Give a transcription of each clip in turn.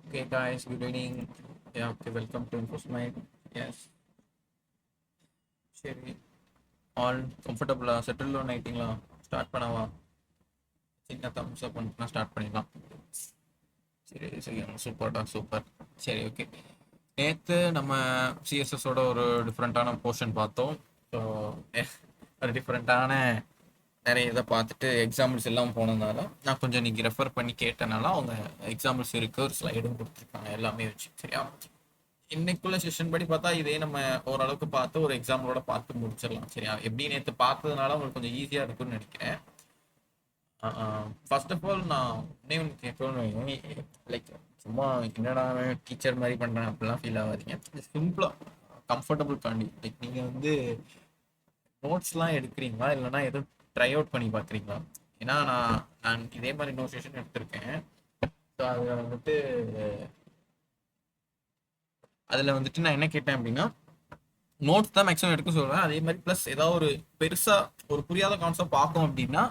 Okay, guys, good evening. Yeah, okay, welcome to InfoSmite. Yes, சரி all கம்ஃபர்டபுளா settle one ஆயிட்டீங்களா? Start பண்ணவா? சின்ன தம்ஸ் அப் பண்ணிட்டுனா ஸ்டார்ட் பண்ணிடலாம். சரி சரி, சூப்பர்டா சூப்பர். சரி, ஓகே. நேற்று நம்ம சிஎஸ்எஸோட ஒரு டிஃப்ரெண்ட்டான போர்ஷன் பார்த்தோம். ஸோ ஒரு டிஃப்ரெண்ட்டான நிறைய இதை பார்த்துட்டு எக்ஸாம்பிள்ஸ் எல்லாம் போனதுனால நான் கொஞ்சம் இன்னைக்கு ரெஃபர் பண்ணி கேட்டனால அவங்க எக்ஸாம்பிள்ஸ் இருக்கு, ஒரு ஸ்லைடும் கொடுத்துருக்காங்க எல்லாமே வச்சு. சரியா? இன்னைக்குள்ள செஷன் படி பார்த்தா இதே நம்ம ஓரளவுக்கு பார்த்து ஒரு எக்ஸாம்பிளோட பார்த்து முடிச்சிடலாம். சரியா? எப்படி நேற்று பார்த்ததுனால உங்களுக்கு கொஞ்சம் ஈஸியாக இருக்கும்னு நினைக்கிறேன். ஃபர்ஸ்ட் ஆஃப் ஆல் நான் ஒன்று கேட்கணும்னு, லைக் சும்மா என்னடா டீச்சர் மாதிரி பண்ணுறேன் அப்படிலாம் ஃபீல் ஆகாதீங்க. சிம்பிளாக கம்ஃபர்டபுள் காண்டி லைக் நீங்கள் வந்து நோட்ஸ்லாம் எடுக்கிறீங்களா இல்லைனா எதுவும் ட்ரை அவுட் பண்ணி பார்க்குறீங்களா? ஏன்னா நான் நான் இதே மாதிரி இன்னொரு செஷன் எடுத்திருக்கேன். ஸோ அதில் வந்துட்டு நான் என்ன கேட்டேன் அப்படின்னா, நோட்ஸ் தான் மேக்ஸிமம் எடுக்க சொல்றேன். அதே மாதிரி ப்ளஸ் ஏதாவது ஒரு பெருசா ஒரு புரியாத கான்செப்ட் பார்க்கோம் அப்படின்னா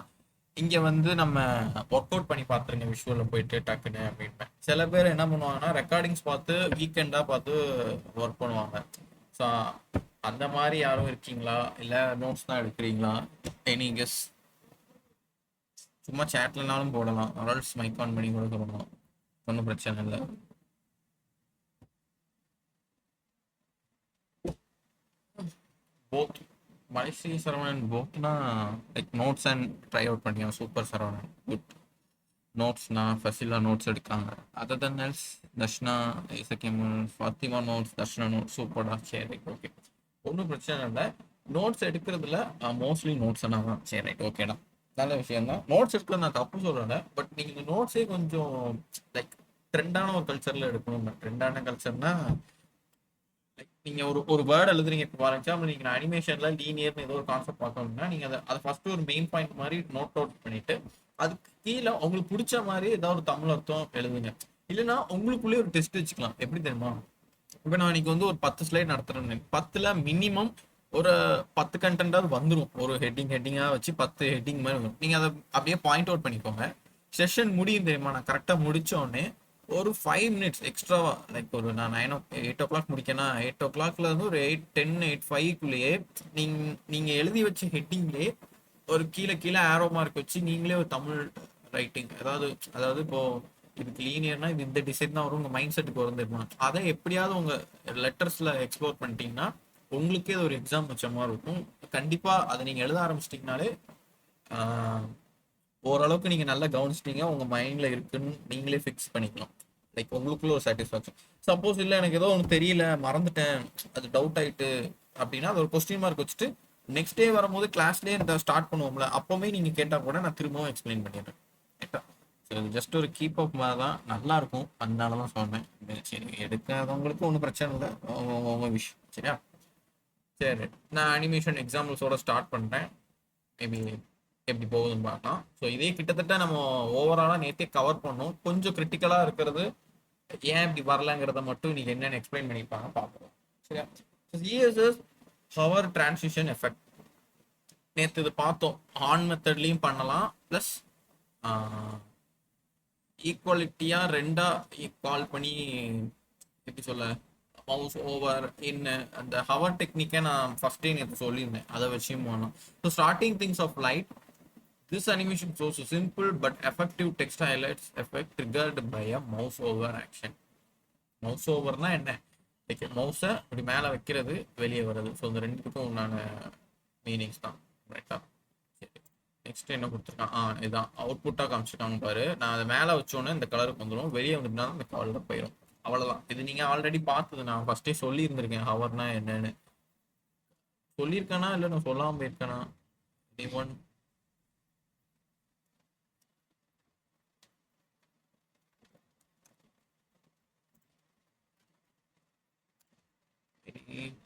இங்க வந்து நம்ம ஒர்க் அவுட் பண்ணி பார்த்துருங்க விஷுவல்ல போயிட்டு டக்குன்னு அப்படின்னு. சில பேர் என்ன பண்ணுவாங்கன்னா ரெக்கார்டிங்ஸ் பார்த்து வீக்கெண்டா பார்த்து ஒர்க் பண்ணுவாங்க. ஸோ அந்த மாதிரி யாரும் இருக்கீங்களா இல்ல நோட்ஸ் தான் எடுக்கிறீங்களா? Any guess? சும்மா சேட்லனாலும் போடலாம், ஆல்ஸ் மைக் ஆன் பண்ணி கூட சொல்லலாம், ஒன்றும் பிரச்சனை இல்லை. போத் மலேசி சரவணன் போத்னா like notes and try out பண்ணியா? Super Saravanan, good. நோட்ஸ்னா ஃபசிலா நோட்ஸ் எடுக்காங்க. Other then else Darshana, Isakkiammal, Fathima notes, Darshana notes சூப்பரா. சரி ரைட், ஓகே, ஒன்றும் பிரச்சனை இல்லை. நோட்ஸ் எடுக்கிறதுல மோஸ்ட்லி நோட்ஸ் தான். சரி ரைட், ஓகேடா, நல்ல விஷயம் தான். நோட்ஸ் எடுக்கிறது நான் தப்பு சொல்கிறேன், பட் நீங்கள் இந்த நோட்ஸே கொஞ்சம் லைக் ட்ரெண்டான ஒரு கல்ச்சரில் எடுக்கணும். ட்ரெண்டான கல்ச்சர்னா நீங்க ஒரு வேர்ட் எழுதுறீங்க. இப்போ ஃபார் எக்ஸாம்பிள் நீங்க அனிமேஷன்ல லீனியர்னு ஏதோ ஒரு கான்செப்ட் பார்க்கணும்னா நீங்க அதை ஃபர்ஸ்ட் ஒரு மெயின் பாயிண்ட் மாதிரி நோட் அவுட் பண்ணிட்டு அதுக்கு கீழே உங்களுக்கு பிடிச்ச மாதிரி ஏதாவது ஒரு தமிழ் அர்த்தம் எழுதுங்க. இல்லைன்னா உங்களுக்குள்ளேயே ஒரு டெஸ்ட் வச்சுக்கலாம். எப்படி தெரியுமா? இப்போ நான் இன்னைக்கு வந்து ஒரு 10 ஸ்லைட் நடத்துறேன். 10ல மினிமம் ஒரு 10 கண்டென்ட்டாவது வந்துடும். ஒரு ஹெட்டிங்காக வச்சு 10 ஹெட்டிங் மாதிரி வரும். நீங்கள் அதை அப்படியே பாயிண்ட் அவுட் பண்ணிக்கோங்க. செஷன் முடியும் தெரியுமா? நான் கரெக்டாக முடிச்ச உடனே ஒரு 5 மினிட்ஸ் எக்ஸ்ட்ராவா, லைக் ஒரு நான் 8 ஓ கிளாக் முடிக்கேன்னா 8 ஓ கிளாக்ல இருந்து ஒரு 8:10 8:05க்குள்ளேயே நீங்க எழுதி வச்ச ஹெட்டிங்லேயே ஒரு கீழே கீழே ஆரோ மார்க் வச்சு நீங்களே ஒரு தமிழ் ரைட்டிங், அதாவது இப்போ இதுக்கு லீனியர்னா இது இந்த டிசைன் தான் வரும் உங்க மைண்ட் செட்டுக்கு வந்துருமா, அதை எப்படியாவது உங்க லெட்டர்ஸ்ல எக்ஸ்ப்ளோர் பண்ணிட்டீங்கன்னா உங்களுக்கே அது ஒரு எக்ஸாம் வச்ச மாதிரி இருக்கும். கண்டிப்பா அதை நீங்க எழுத ஆரம்பிச்சிட்டிங்கனாலே ஓரளவுக்கு நீங்க நல்லா கவனிச்சிட்டீங்க, உங்க மைண்ட்ல இருக்குன்னு நீங்களே ஃபிக்ஸ் பண்ணிக்கலாம். லைக் உங்களுக்குள்ள ஒரு சாட்டிஸ்ஃபேக்ஷன். சப்போஸ் இல்லை எனக்கு ஏதோ ஒன்று தெரியல மறந்துட்டேன், அது டவுட் ஆயிட்டு அப்படின்னா அது ஒரு கொஸ்டின் மார்க் வச்சுட்டு நெக்ஸ்ட் டே வரும்போது கிளாஸ்லேயே இந்த ஸ்டார்ட் பண்ணுவோம்ல, அப்போவுமே நீங்கள் கேட்டால் கூட நான் திரும்பவும் எக்ஸ்பிளைன் பண்ணிடுறேன். கரெக்டா? சரி, ஜஸ்ட் ஒரு கீப் அப் மாதிரி தான், நல்லா இருக்கும், அதனால தான் சொன்னேன். சரி, எடுக்காதவங்களுக்கு ஒன்றும் பிரச்சனை இல்லை, உங்க விஷயம். சரியா? சரி, நான் அனிமேஷன் எக்ஸாம்பிள்ஸோட ஸ்டார்ட் பண்ணுறேன். மேபி எப்படி போகுதுன்னு பார்க்கலாம். ஸோ இதே கிட்டத்தட்ட நம்ம ஓவராலாக நேற்றே கவர் பண்ணோம். கொஞ்சம் கிரிட்டிக்கலாக இருக்கிறது ஏன் இப்படி வரலங்கிறத மட்டும் நீங்கள் என்னென்னு எக்ஸ்பிளைன் பண்ணியிருப்பாங்க பார்க்கலாம். சரியா? சிஎஸ்எஸ் பவர் டிரான்சிஷன் எஃபெக்ட் நேற்று இது பார்த்தோம். ஆன் மெத்தட்லையும் பண்ணலாம், ப்ளஸ் ஈக்குவாலிட்டியாக ரெண்டாக கால் பண்ணி எப்படி சொல்ல, மவுஸ் ஓவர் இன் அந்த ஹவர் டெக்னிக்கை நான் ஃபர்ஸ்டே நேற்று சொல்லியிருந்தேன், அதை வச்சும் போனோம். So starting things off light. This animation shows a simple but effective text highlights effect triggered by a mouse over action. Mouse ஓவர்னா என்ன? மவுஸை இப்படி மேலே வைக்கிறது, வெளியே வர்றது. ஸோ இந்த ரெண்டுத்துக்கும் உண்டான மீனிங்ஸ் தான். ரைட்டா? சரி, நெக்ஸ்ட் என்ன கொடுத்துருக்கான்? இதுதான் அவுட்புட்டாக காமிச்சிருக்காங்க பாரு. நான் அதை மேலே வச்சோன்னே இந்த கலருக்கு வந்துடும், வெளியே வந்துட்டுனா இந்த கலரில் போயிடும். அவ்வளோதான். இது நீங்கள் ஆல்ரெடி பார்த்தது, நான் ஃபர்ஸ்டே சொல்லியிருந்திருக்கேன் ஹவர்னா என்னன்னு. சொல்லியிருக்கேனா இல்லை நான் சொல்லாமல் போயிருக்கேனா? One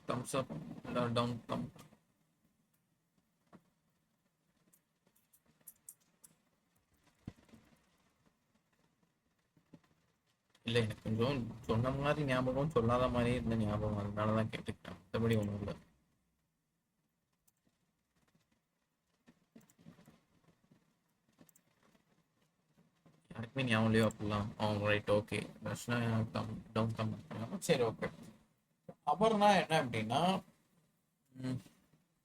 thumbs up or down thumb. இல்லை, எனக்கு கொஞ்சம் சொன்ன மாதிரி ஞாபகம், சொல்லாத மாதிரி இருந்த ஞாபகம், அதனால தான் கேட்டுக்கிட்டேன். மற்றபடி ஒன்றும் இல்லை. மீன் எவன்லையோ அப்படிலாம் right okay Darshana down come சரி ஓகே. அப்புறம்னா என்ன அப்படின்னா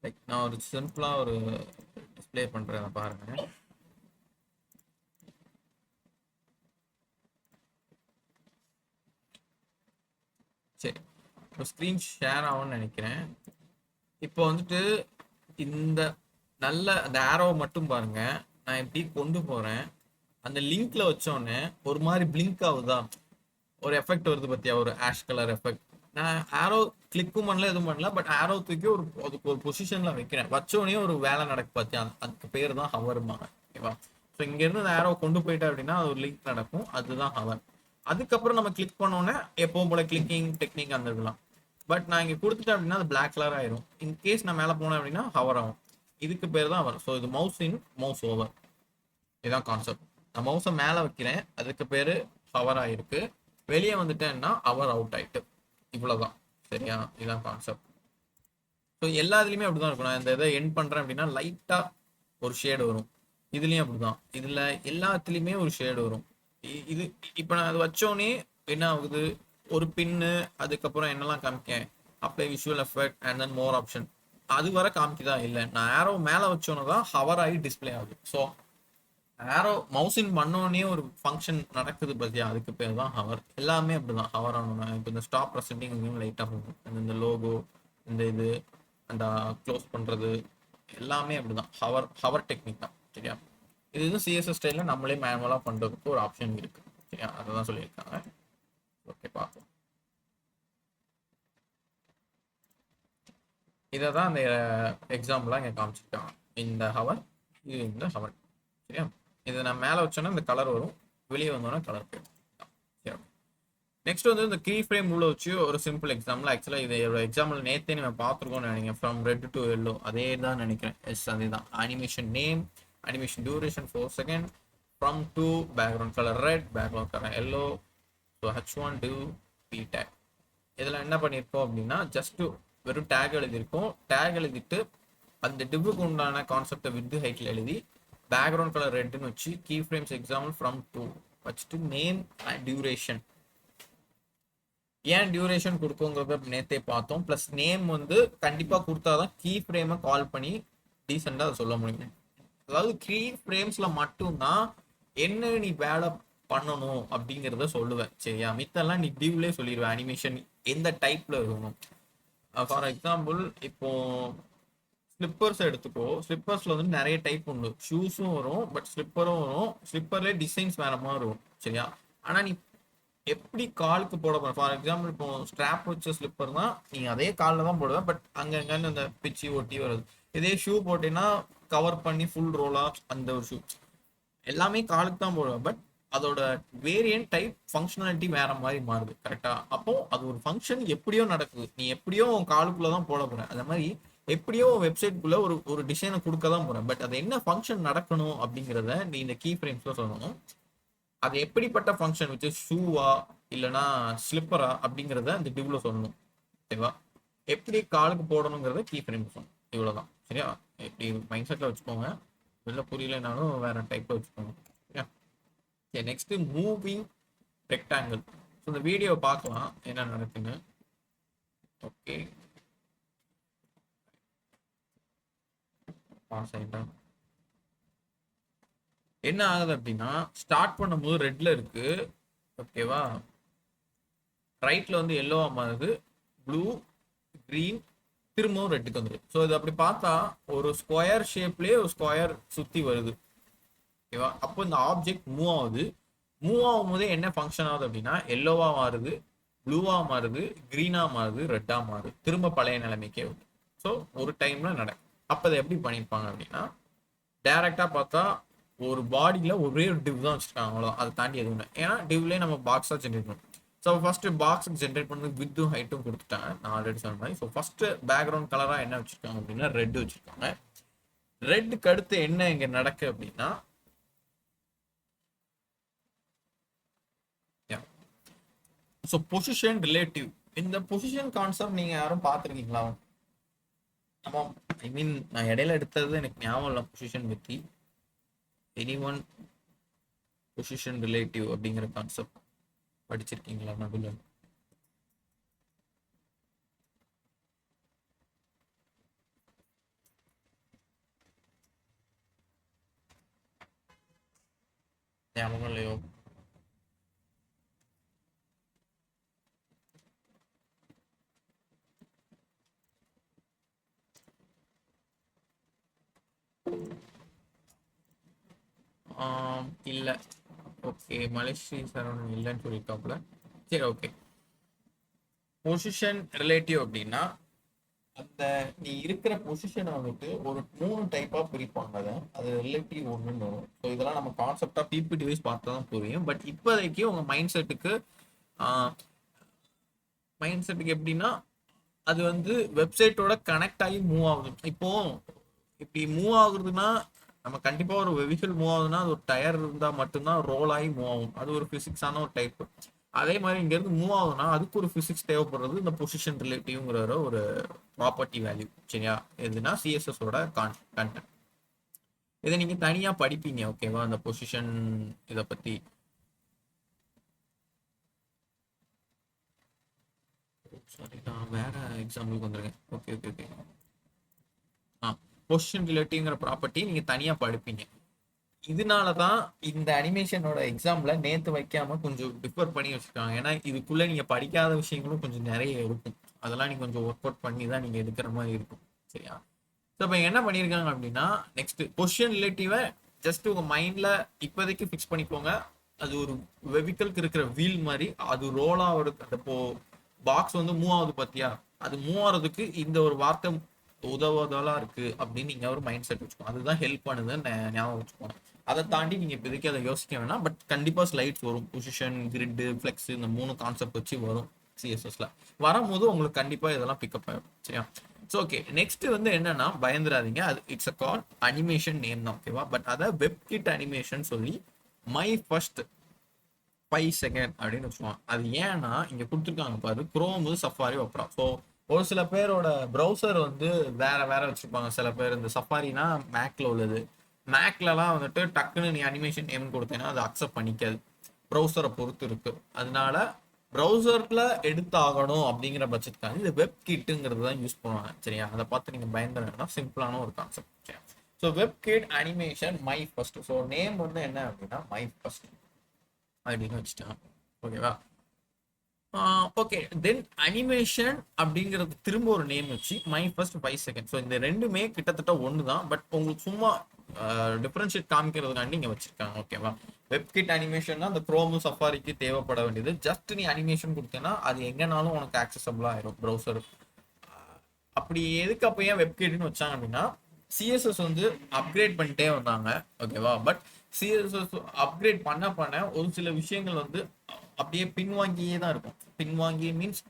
லைக் நான் ஒரு சிம்பிளா ஒரு டிஸ்ப்ளே பண்றேன் பாருங்க. சரி இப்போ ஸ்க்ரீன் ஷேர் ஆகும்னு நினைக்கிறேன். இப்போ வந்துட்டு இந்த நல்ல அந்த ஆரோவை மட்டும் பாருங்க. நான் எப்படி கொண்டு போறேன், அந்த லிங்க்ல வச்சோடனே ஒரு மாதிரி பிளிங்க் ஆகுதா, ஒரு எஃபெக்ட் வருது பத்தியா, ஒரு ஆஷ் கலர் எஃபெக்ட். நான் ஆரோ கிளிக்கும் பண்ணல எதுவும் பண்ணல, பட் ஆரோ தூக்கி ஒரு அதுக்கு ஒரு பொசிஷன்ல வைக்கிறேன், வச்சோடனே ஒரு வேலை நடக்கு பார்த்தியா, அதுக்கு பேர் தான் ஹவர்மாங்க. ஓகேவா? ஸோ இங்க இருந்து அந்த ஆரோ கொண்டு போயிட்டேன் அப்படின்னா அது ஒரு லிங்க் நடக்கும், அதுதான் ஹவர். அதுக்கப்புறம் நம்ம கிளிக் பண்ணோன்னே எப்பவும் போல கிளிக்கிங் டெக்னிக் அந்த இதெல்லாம். பட் நான் இங்க கொடுத்துட்டேன் அப்படின்னா அது பிளாக் கலர் ஆயிரும். இன் கேஸ் நான் மேலே போனேன் அப்படின்னா ஹவர் ஆகும். இதுக்கு பேர் தான் ஹவர். ஸோ இது மவுஸ் இன் மவுஸ் ஓவர், இதுதான் கான்செப்ட். நான் மவுஸை மேலே வைக்கிறேன், அதுக்கு பேரு ஹவர் ஆயிருக்கு. வெளியே வந்துட்டேன்னா ஹவர் அவுட் ஆயிட்டு. இவ்வளவுதான். சரியா? இதுதான் கான்செப்ட். ஸோ எல்லா இதுலயுமே அப்படிதான் இருக்கும். நான் இந்த இதை எண்ட் பண்றேன் அப்படின்னா லைட்டா ஒரு ஷேடு வரும். இதுலயும் அப்படிதான். இதுல எல்லாத்துலயுமே ஒரு ஷேடு வரும். இது இப்ப நான் அது வச்சோடனே என்ன ஆகுது, ஒரு பின்னு, அதுக்கப்புறம் என்னெல்லாம் காமிக்கேன், apply visual effect and then more option, அது வர காமிக்குதா இல்லை, நான் ஆரோ மேல வச்சோன்னு தான் ஹவர் ஆகி டிஸ்பிளே ஆகுது. ஸோ ஆரோ மவுஸின் பண்ணோடனே ஒரு ஃபங்க்ஷன் நடக்குது பத்தியா, அதுக்கு பேர் தான் ஹவர். எல்லாமே அப்படிதான் ஹவர் ஆகணும். இப்போ இந்த ஸ்டாப் ப்ரெசென்டிங் லைட்டாக போகும், இந்த லோகோ, இந்த இது, அந்த க்ளோஸ் பண்றது, எல்லாமே அப்படிதான் ஹவர் ஹவர் டெக்னிக் தான். சரியா? இது சிஎஸ்எஸ் ஸ்டைல நம்மளே மேனுவலா பண்றதுக்கு ஒரு ஆப்ஷன் இருக்கு. சரியா? அதான் சொல்லியிருக்காங்க. ஓகே பார்ப்போம். இதை தான் அந்த எக்ஸாம்பிளாக இங்கே காமிச்சிருக்காங்க. இந்த ஹவர், இது இந்த ஹவர். சரியா? இதை நான் மேலே வச்சோன்னா இந்த கலர் வரும், வெளியே வந்தோன்னா கலர் போயிடும். சரி. நெக்ஸ்ட் வந்து இந்த கீ ஃப்ரேம் உள்ள வச்சு ஒரு சிம்பிள் எக்ஸாம்பிள். ஆக்சுவலாக இது எக்ஸாம்பிள் நேற்றே நம்ம பார்த்துருக்கோம்னு நினைக்கிறேன். ஃப்ரம் ரெட் டு எல்லோ, அதே தான் நினைக்கிறேன். எஸ் அதே தான். Animation name, animation duration 4 second, from to background colour red, background colour yellow. So H1 div p tag. இதில் என்ன பண்ணியிருக்கோம் அப்படின்னா ஜஸ்ட் வெறும் டேக் எழுதியிருக்கோம். டேக் எழுதிட்டு அந்த டிவ்வுக்கு உண்டான கான்செப்டை வித் ஹைட்டில் எழுதி பேக்ரவுண்ட் கலர் ரெட்னு வச்சு key frames example from to வச்சுட்டு நேம் அண்ட் டியூரேஷன். ஏன் டியூரேஷன் கொடுக்குங்கிறத நேத்தே பார்த்தோம். ப்ளஸ் நேம் வந்து கண்டிப்பாக கொடுத்தாதான் கீ ஃப்ரேமை கால் பண்ணி டீசெண்டாக அதை சொல்ல முடியும். அதாவது கீ ஃப்ரேம்ஸில் மட்டும்தான் என்ன நீ வேலை பண்ணணும் அப்படிங்கிறத சொல்லுவேன். சரியா? மித்தெல்லாம் நீ டிவ்லேயே சொல்லிடுவேன். அனிமேஷன் எந்த டைப்ல இருக்கணும். ஃபார் எக்ஸாம்பிள் இப்போ ஸ்லிப்பர்ஸ் எடுத்துக்கோ. ஸ்லிப்பர்ஸ்ல வந்து நிறைய டைப் உண்டு. ஷூஸும் வரும், பட் ஸ்லிப்பரும் வரும். ஸ்லிப்பர்லேயே டிசைன்ஸ் வேற மாதிரி வரும். சரியா? ஆனால் நீ எப்படி காலுக்கு போட போற, ஃபார் எக்ஸாம்பிள் இப்போ ஸ்ட்ராப் வச்ச ஸ்லிப்பர் தான் நீ அதே காலில் தான் போடுவேன், பட் அங்கங்கன்னு அந்த பிச்சு ஒட்டி வருது. இதே ஷூ போட்டீங்கன்னா கவர் பண்ணி ஃபுல் ரோலா அந்த ஒரு ஷூ எல்லாமே காலுக்கு தான் போடுவேன், பட் அதோட வேரியன்ட் டைப் ஃபங்க்ஷனாலிட்டி வேற மாதிரி மாறுது. கரெக்டா? அப்போ அது ஒரு ஃபங்க்ஷன் எப்படியோ நடக்குது. நீ எப்படியோ காலுக்குள்ள தான் போட போற, அந்த மாதிரி எப்படியோ வெப்சைட்குள்ள ஒரு ஒரு டிசைனை கொடுக்க தான் போறேன், பட் அது என்ன ஃபங்க்ஷன் நடக்கணும் அப்படிங்கிறத நீ இந்த கீ ஃப்ரேம்ஸ்ல சொல்லணும். அது எப்படிப்பட்ட ஃபங்க்ஷன் வச்சு ஷூவா இல்லைன்னா ஸ்லிப்பரா அப்படிங்கிறத அந்த டிவ்ல சொல்லணும். ஓகேவா? எப்படி காலுக்கு போடணுங்கிறத கீ ஃப்ரேம் சொல்லணும். இவ்வளவுதான். சரியா? எப்படி மைண்ட் செட்ல வச்சுக்கோங்க. வெளில புரியலனாலும் வேற டைப்ல வச்சுக்கோங்க. சரியா? சரி, நெக்ஸ்ட் மூவிங் ரெக்டாங்கிள். ஸோ இந்த வீடியோவை பார்க்கலாம் என்ன நடக்குன்னு. ஓகே, பாஸ் ஆயிட்டேன். என்ன ஆகுது அப்படின்னா ஸ்டார்ட் பண்ணும்போது ரெட்ல இருக்கு. ஓகேவா? ரைட்ல வந்து எல்லோவா மாறுது, ப்ளூ, கிரீன், திரும்பவும் ரெட்டுக்கு வந்துடும். ஸோ இது அப்படி பார்த்தா ஒரு ஸ்கொயர் ஷேப்லேயே ஒரு ஸ்கொயர் சுற்றி வருது. ஓகேவா? அப்போ இந்த ஆப்ஜெக்ட் மூவ் ஆகுது. மூவ் ஆகும் போதே என்ன ஃபங்க்ஷன் ஆகுது அப்படின்னா எல்லோவா மாறுது, ப்ளூவா மாறுது, கிரீனா மாறுது, ரெட்டா மாறுது, திரும்ப பழைய நிலைமைக்கே வருது. ஸோ ஒரு டைம்ல நடக்கும். அப்போ அதை எப்படி பண்ணியிருப்பாங்க அப்படின்னா டைரக்டா பார்த்தா ஒரு பாடியில ஒரே ஒரு டிவ் தான் வச்சிருக்காங்க, அவ்வளோதான். அதை தாண்டி எதுவும் இல்லை. ஏன்னா டிவ்லேயே நம்ம பாக்ஸா ஜென்ரேட் பண்ணணும். ஸோ ஃபர்ஸ்ட் பாக்ஸ் ஜென்ரேட் பண்ணி வித்தும் ஹைட்டும் கொடுத்துட்டாங்க, நான் ஆல்ரெடி சொன்ன மாதிரி. ஸோ ஃபர்ஸ்ட் பேக்ரவுண்ட் கலரா என்ன வச்சிருக்காங்க அப்படின்னா ரெட் வச்சிருக்காங்க. ரெட்டுக்கு அடுத்து என்ன இங்க நடக்கு அப்படின்னா ஸோ பொசிஷன் ரிலேட்டிவ். இந்த பொசிஷன் கான்செப்ட் நீங்க யாரும் பார்த்துருக்கீங்களா? நம்ம ஐ மீன் நான் இடையில எடுத்தது எனக்கு ஞாபகம் இல்லை பொசிஷன் பத்தி. எனி ஒன் பொசிஷன் ரிலேட்டிவ் அப்படிங்கிற கான்செப்ட் படிச்சிருக்கீங்களா நடுவில்? ஞாபகம் இல்லையோ? இல்லை. ஓகே, மலேசிய சரவணன் இல்லைன்னு சொல்லியிருக்காப்புல. சரி, ஓகே. பொசிஷன் ரிலேட்டிவ் அப்படின்னா அந்த நீ இருக்கிற பொசிஷனை வந்துட்டு ஒரு 3 டைப்பா பிரிப்பாங்க. அது ரிலேட்டிவ் ஒன்றுன்னு வரும். ஸோ இதெல்லாம் நம்ம கான்செப்டா பிபிடி வைஸ் பார்த்தா தான் புரியும். பட் இப்போதைக்கு உங்க மைண்ட் செட்டுக்கு எப்படின்னா அது வந்து வெப்சைட்டோட கனெக்ட் ஆகி மூவ் ஆகுது. இப்போ இப்படி மூவ் ஆகுறதுன்னா நம்ம கண்டிப்பா ஒரு வெஹிக்கிள் மூவ் ஆகுதுன்னா அது ஒரு டயர் இருந்தா மட்டும்தான் ரோல் ஆகி மூவ் ஆகும். அது ஒரு பிசிக்ஸான ஒரு டைப். அதே மாதிரி இங்க இருந்து மூவ் ஆகுதுன்னா அதுக்கு ஒரு பிசிக்ஸ் தேவைப்படுறது இந்த பொசிஷன் ரிலேட்டிவ்ங்கிற ஒரு ப்ராப்பர்ட்டி வேல்யூ. சரியா? எதுனா சிஎஸ்எஸ் ஓட கண்டென்ட். இதை நீங்க தனியா படிப்பீங்க. ஓகேவா? அந்த பொசிஷன் இதை பத்தி. சாரி, நான் வேற எக்ஸாம்பிளுக்கு வந்துருக்கேன். Okay okay okay. பொசிஷன் ரிலேட்டிவ்ங்கிற ப்ராப்பர்ட்டி நீங்க தனியா படிப்பீங்க. இதனாலதான் இந்த அனிமேஷனோட எக்ஸாம்ல நேத்து வைக்காம கொஞ்சம் டிஃபர் பண்ணி வச்சிருக்காங்க. ஏன்னா இதுக்குள்ள நீங்க படிக்காத விஷயங்களும் கொஞ்சம் நிறைய இருக்கும். அதெல்லாம் நீங்க கொஞ்சம் ஒர்க் அவுட் பண்ணி தான் நீங்க எடுக்கிற மாதிரி இருக்கும். சரியா? ஸோ இப்போ என்ன பண்ணியிருக்காங்க அப்படின்னா நெக்ஸ்ட் பொசிஷன் ரிலேட்டிவை ஜஸ்ட் உங்க மைண்ட்ல இப்போதைக்கு ஃபிக்ஸ் பண்ணிக்கோங்க. அது ஒரு வெஹிக்கிள்க்கு இருக்கிற வீல் மாதிரி அது ரோல் ஆகுறது. அந்த பாக்ஸ் வந்து மூவ் ஆகுது பார்த்தியா? அது மூவ் ஆகிறதுக்கு இந்த ஒரு வார்த்தை உதவுவதெல்லாம் இருக்கு அப்படின்னு நீங்க ஒரு மைண்ட் செட் வச்சுக்கோங்க. அதுதான் ஹெல்ப் பண்ணுதுன்னு ஞாபகம் வச்சுக்கோங்க. அதை தாண்டி நீங்க இப்போதைக்கு அதை யோசிக்க வேணாம். பட் கண்டிப்பா ஸ்லைட்ஸ் வரும். பொசிஷன், கிரிட், ஃபிளெக்ஸ், இந்த 3 கான்செப்ட் வச்சு வரும். சிஎஸ்எஸ்ல வரும்போது உங்களுக்கு கண்டிப்பா இதெல்லாம் பிக்கப் ஆகும். சரியா? ஸோ ஓகே, நெக்ஸ்ட் வந்து என்னன்னா பயந்துராதீங்க. அது it's a call animation name தான். ஓகேவா? பட் அதை வெப்கிட் அனிமேஷன் சொல்லி மை ஃபர்ஸ்ட் 5 செகண்ட் அப்படின்னு வச்சுக்குவாங்க. அது ஏன்னா இங்க கொடுத்துருக்காங்க பாரு, குரோம், சஃபாரி, ஒப்ரா. ஸோ ஒரு சில பேரோட ப்ரௌசர் வந்து வேற வேற வச்சிருப்பாங்க. சில பேர் இந்த சஃபாரினா மேக்ல உள்ளது. மேக்லலாம் வந்துட்டு டக்குன்னு நீ அனிமேஷன் நேம் கொடுத்தேன்னா அது அக்செப்ட் பண்ணிக்காது. ப்ரௌசரை பொறுத்து இருக்கு. அதனால ப்ரௌசர்ல எடுத்தாகணும் அப்படிங்கிற பட்சத்துக்காக இந்த வெப் கிட்டுங்கிறது தான் யூஸ் பண்ணுவாங்க. சரியா? அதை பார்த்து நீங்க பயந்துனா சிம்பிளான ஒரு கான்செப்ட். சரியா? So webkit animation my first. So name வந்து என்ன அப்படின்னா மை ஃபர்ஸ்ட் அப்படின்னு வச்சுட்டான். ஓகேவா? ஓகே, தென் அனிமேஷன் அப்படிங்கிறது திரும்ப ஒரு நேம் வச்சு மை ஃபர்ஸ்ட் 5 செகண்ட். ஸோ இந்த ரெண்டுமே கிட்டத்தட்ட ஒன்று தான். பட் உங்களுக்கு சும்மா டிஃபரன்ஷியேட் காமிக்கிறதுக்காண்டி இங்கே வச்சிருக்காங்க. ஓகேவா? வெப்கிட் அனிமேஷன்னா அந்த குரோமு, சஃபாரிக்கு தேவைப்பட வேண்டியது. ஜஸ்ட் நீ அனிமேஷன் கொடுத்தேன்னா அது எங்கேனாலும் உனக்கு ஆக்சசபிளா ஆயிரும் ப்ரௌசர். அப்படி எதுக்கு அப்போ ஏன் வெப்கிட்னு வச்சாங்க அப்படின்னா சிஎஸ்எஸ் வந்து அப்கிரேட் பண்ணிட்டே வந்தாங்க. ஓகேவா? பட் சிஎஸ்எஸ் அப்கிரேட் பண்ண பண்ண ஒரு சில விஷயங்கள் வந்து அப்படியே பின்வாங்கியே தான் இருக்கும். பின்வாங்கி மீன்ஸ்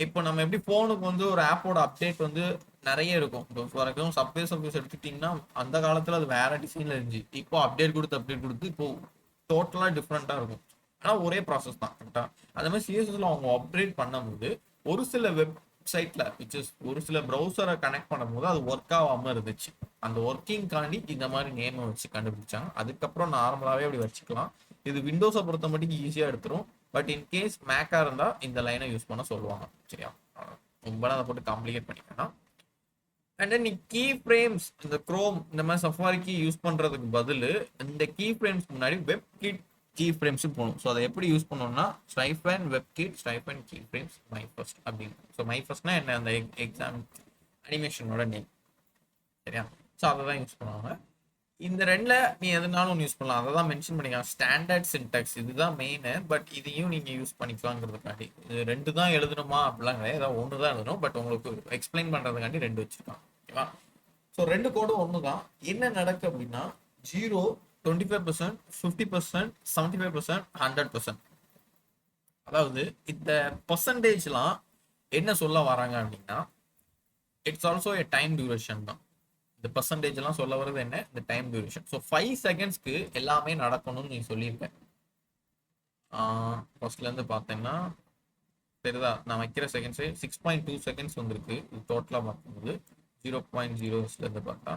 இப்போ நம்ம எப்படி போனுக்கு வந்து ஒரு ஆப்போட அப்டேட் வந்து நிறைய இருக்கும். இப்போ ஃபார் எக்ஸாம்பிள் சப்வே சர்வீஸ் எடுத்துக்கிட்டிங்கன்னா அந்த காலத்தில் அது வேற டிசைன்ல இருந்துச்சு. இப்போ அப்டேட் கொடுத்து இப்போ டோட்டலாக டிஃப்ரெண்ட்டாக இருக்கும். ஆனால் ஒரே ப்ராசஸ் தான். கரெக்டாக? அதே மாதிரி சிஎஸ்எஸ்ல அவங்க அப்டேட் பண்ணும்போது ஒரு சில வெப்சைட்ல ஒரு சில ப்ரௌசரை கனெக்ட் பண்ணும்போது அது ஒர்க் ஆகாம இருந்துச்சு. அந்த ஒர்க்கிங் காண்டி இந்த மாதிரி நேமை வச்சு கண்டுபிடிச்சாங்க. அதுக்கப்புறம் நார்மலாகவே அப்படி வச்சுக்கலாம். இது விண்டோஸை பொறுத்த மட்டும் ஈஸியாக எடுத்துரும். பட் இன் கேஸ் மேக்கா இருந்தா இந்த லைனை யூஸ் பண்ண சொல்லுவாங்க. சரியா? ரொம்ப அதை போட்டு காம்ப்ளிகேட் பண்ணிக்கலாம். அண்ட் தென் நீ கீ ஃப்ரேம்ஸ் இந்த குரோம் இந்த மாதிரி சஃபாரிக்கு யூஸ் பண்றதுக்கு பதில் இந்த கீ ஃப்ரேம்ஸ் முன்னாடி வெப் கிட் கீ ஃப்ரேம்ஸ் போகணும். ஸோ அதை எப்படி யூஸ் பண்ணோம்னா hyphen webkit hyphen key frames my first அப்படின்னு. ஸோ மை ஃபர்ஸ்ட்னா என்ன? அந்த எக்ஸாம் அனிமேஷனோட நேம். சரியா? ஸோ அதை தான் யூஸ் பண்ணுவாங்க. இந்த ரெண்டுல நீ எதுனாலும் ஒன்று யூஸ் பண்ணலாம். அதை தான் மென்ஷன் பண்ணிக்கலாம். ஸ்டாண்டர்ட் சின்டாக்ஸ் இதுதான் மெயின். பட் இதையும் நீங்க யூஸ் பண்ணிக்கலாங்கிறதுக்காண்டி இது 2 தான் எழுதணுமா அப்படிலாம் கிடையாது. ஏதாவது 1 தான் எழுதணும். பட் உங்களுக்கு எக்ஸ்பிளைன் பண்றதுக்காண்டி 2 வச்சிருக்கான். ஓகேவா? ஸோ 2 கோடும் 1 தான். என்ன நடக்கு அப்படின்னா 0, 25%, 50%, 75%, 100%. அதாவது இந்த பர்சன்டேஜ்லாம் என்ன சொல்ல வராங்க அப்படின்னா it's also a time duration தான். இந்த பர்சன்டேஜ் எல்லாம் சொல்ல வர்றது என்ன? இந்த டைம் டியூரேஷன். ஸோ 5 செகண்ட்ஸ்க்கு எல்லாமே நடக்கணும்னு நீ சொல்லியிருக்க. ஃபர்ஸ்ட்ல இருந்து பார்த்தேன்னா சரிதா? நான் வைக்கிற செகண்ட்ஸ் 6.2 செகண்ட்ஸ் வந்திருக்கு. இது டோட்டலா பார்க்கும்போது 0.0 இருந்து பார்த்தா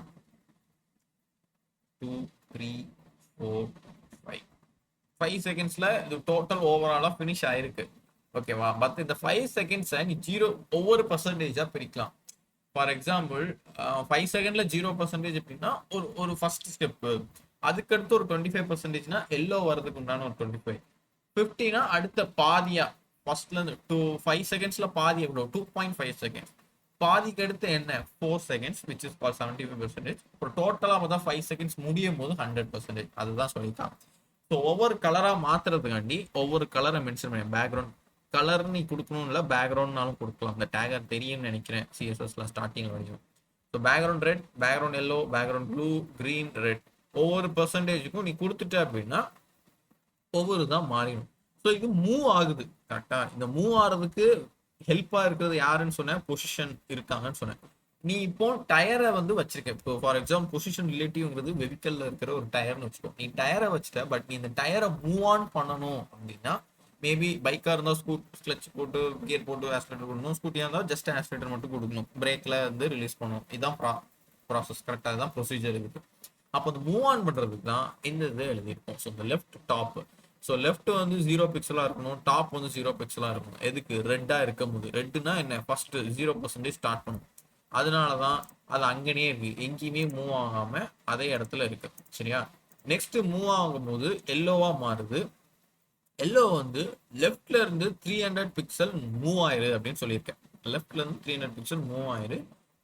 2, 3, 4, 5 5 செகண்ட்ஸ்ல இது டோட்டல் ஓவராலா ஃபினிஷ் ஆயிருக்கு. ஓகேவா? பட் இந்த 5 செகண்ட்ஸை நீ ஒவ்வொரு பர்சன்டேஜா பிரிக்கலாம். ஃபார் எக்ஸாம்பிள் 5 செகண்ட்ல 0% எப்படின்னா ஒரு ஒரு ஃபர்ஸ்ட் ஸ்டெப்பு, அதுக்கடுத்து ஒரு 25%னா எல்லோ வரதுக்கு உண்டான ஒரு 25, 50னா அடுத்த பாதியா ஃபர்ஸ்ட்ல இருந்து 5 செகண்ட்ஸ்ல பாதி எவ்வளோ 2.5 செகண்ட்ஸ், பாதிக்கு அடுத்து என்ன 4 செகண்ட்ஸ் விச் இஸ் ஃபார் 75%. ஒரு டோட்டலாக பார்த்தா 5 செகண்ட்ஸ் முடியும் போது 100%. அதுதான் சொல்லியிருக்கான். ஸோ ஒவ்வொரு கலரா மாத்துறதுக்காண்டி ஒவ்வொரு கலரை மென்ஷன் பண்ணி பேக்ரவுண்ட் கலர் நீ கொடுக்கணும் இல்லை பேக்ரவுண்ட்னாலும் கொடுக்கலாம். அந்த டேகர் தெரியும்னு நினைக்கிறேன் சிஎஸ்எஸ்ல ஸ்டார்டிங் வரைக்கும். So background red, background yellow, background blue, green, red ஒவ்வொரு பர்சன்டேஜுக்கும் நீ கொடுத்துட்ட அப்படின்னா ஒவ்வொரு தான் மாறிடும். ஸோ இது மூவ் ஆகுது கரெக்டா. இந்த மூவ் ஆகிறதுக்கு ஹெல்ப்பா இருக்கிறது யாருன்னு சொன்னேன், பொசிஷன் இருக்காங்கன்னு சொன்னேன். நீ இப்போ டயரை வந்து வச்சிருக்க. இப்போ ஃபார் எக்ஸாம்பிள் பொசிஷன் ரிலேட்டிவ்ங்கிறது வெஹிக்கல்ல இருக்கிற ஒரு டயர்னு வச்சுக்கோ. நீ டயரை வச்சுட்ட, பட் நீ இந்த டயரை மூவ் ஆன் பண்ணணும் அப்படின்னா மேபி பைக்காக இருந்தால் கிளச் போட்டு கியர் போட்டு ஆக்சிலேட்டர் கொடுக்கணும். ஸ்கூட்டியாக இருந்தால் ஜஸ்ட் ஆக்சிலேட்டர் மட்டும் கொடுக்கணும், பிரேக்ல வந்து ரிலீஸ் பண்ணணும். இதுதான் ப்ராசஸ் கரெக்டாக, இதுதான் ப்ரொசீஜர் இருக்கு. அப்போ அந்த மூவ் ஆன் பண்றதுக்கு தான் இந்த இது எழுதியிருக்கும். ஸோ இந்த லெஃப்ட் டாப், ஸோ லெஃப்ட் வந்து 0 பிக்சலா இருக்கணும், டாப் வந்து 0 பிக்சலா இருக்கணும். எதுக்கு? ரெட்டா இருக்கும் போது. ரெட்டுனா என்ன, ஃபர்ஸ்ட் 0% ஸ்டார்ட் பண்ணும். அதனாலதான் அது அங்கனே இருக்கு, எங்கேயுமே மூவ் ஆகாம அதே இடத்துல இருக்கு. சரியா? நெக்ஸ்ட் மூவ் ஆகும் போது எல்லோவா மாறுது. எல்லோ வந்து லெஃப்ட்ல இருந்து 300 பிக்சல் மூவ் ஆயிரு அப்படின்னு சொல்லியிருக்கேன். லெஃப்ட்ல இருந்து 300 பிக்சல் மூவ் ஆயிரு,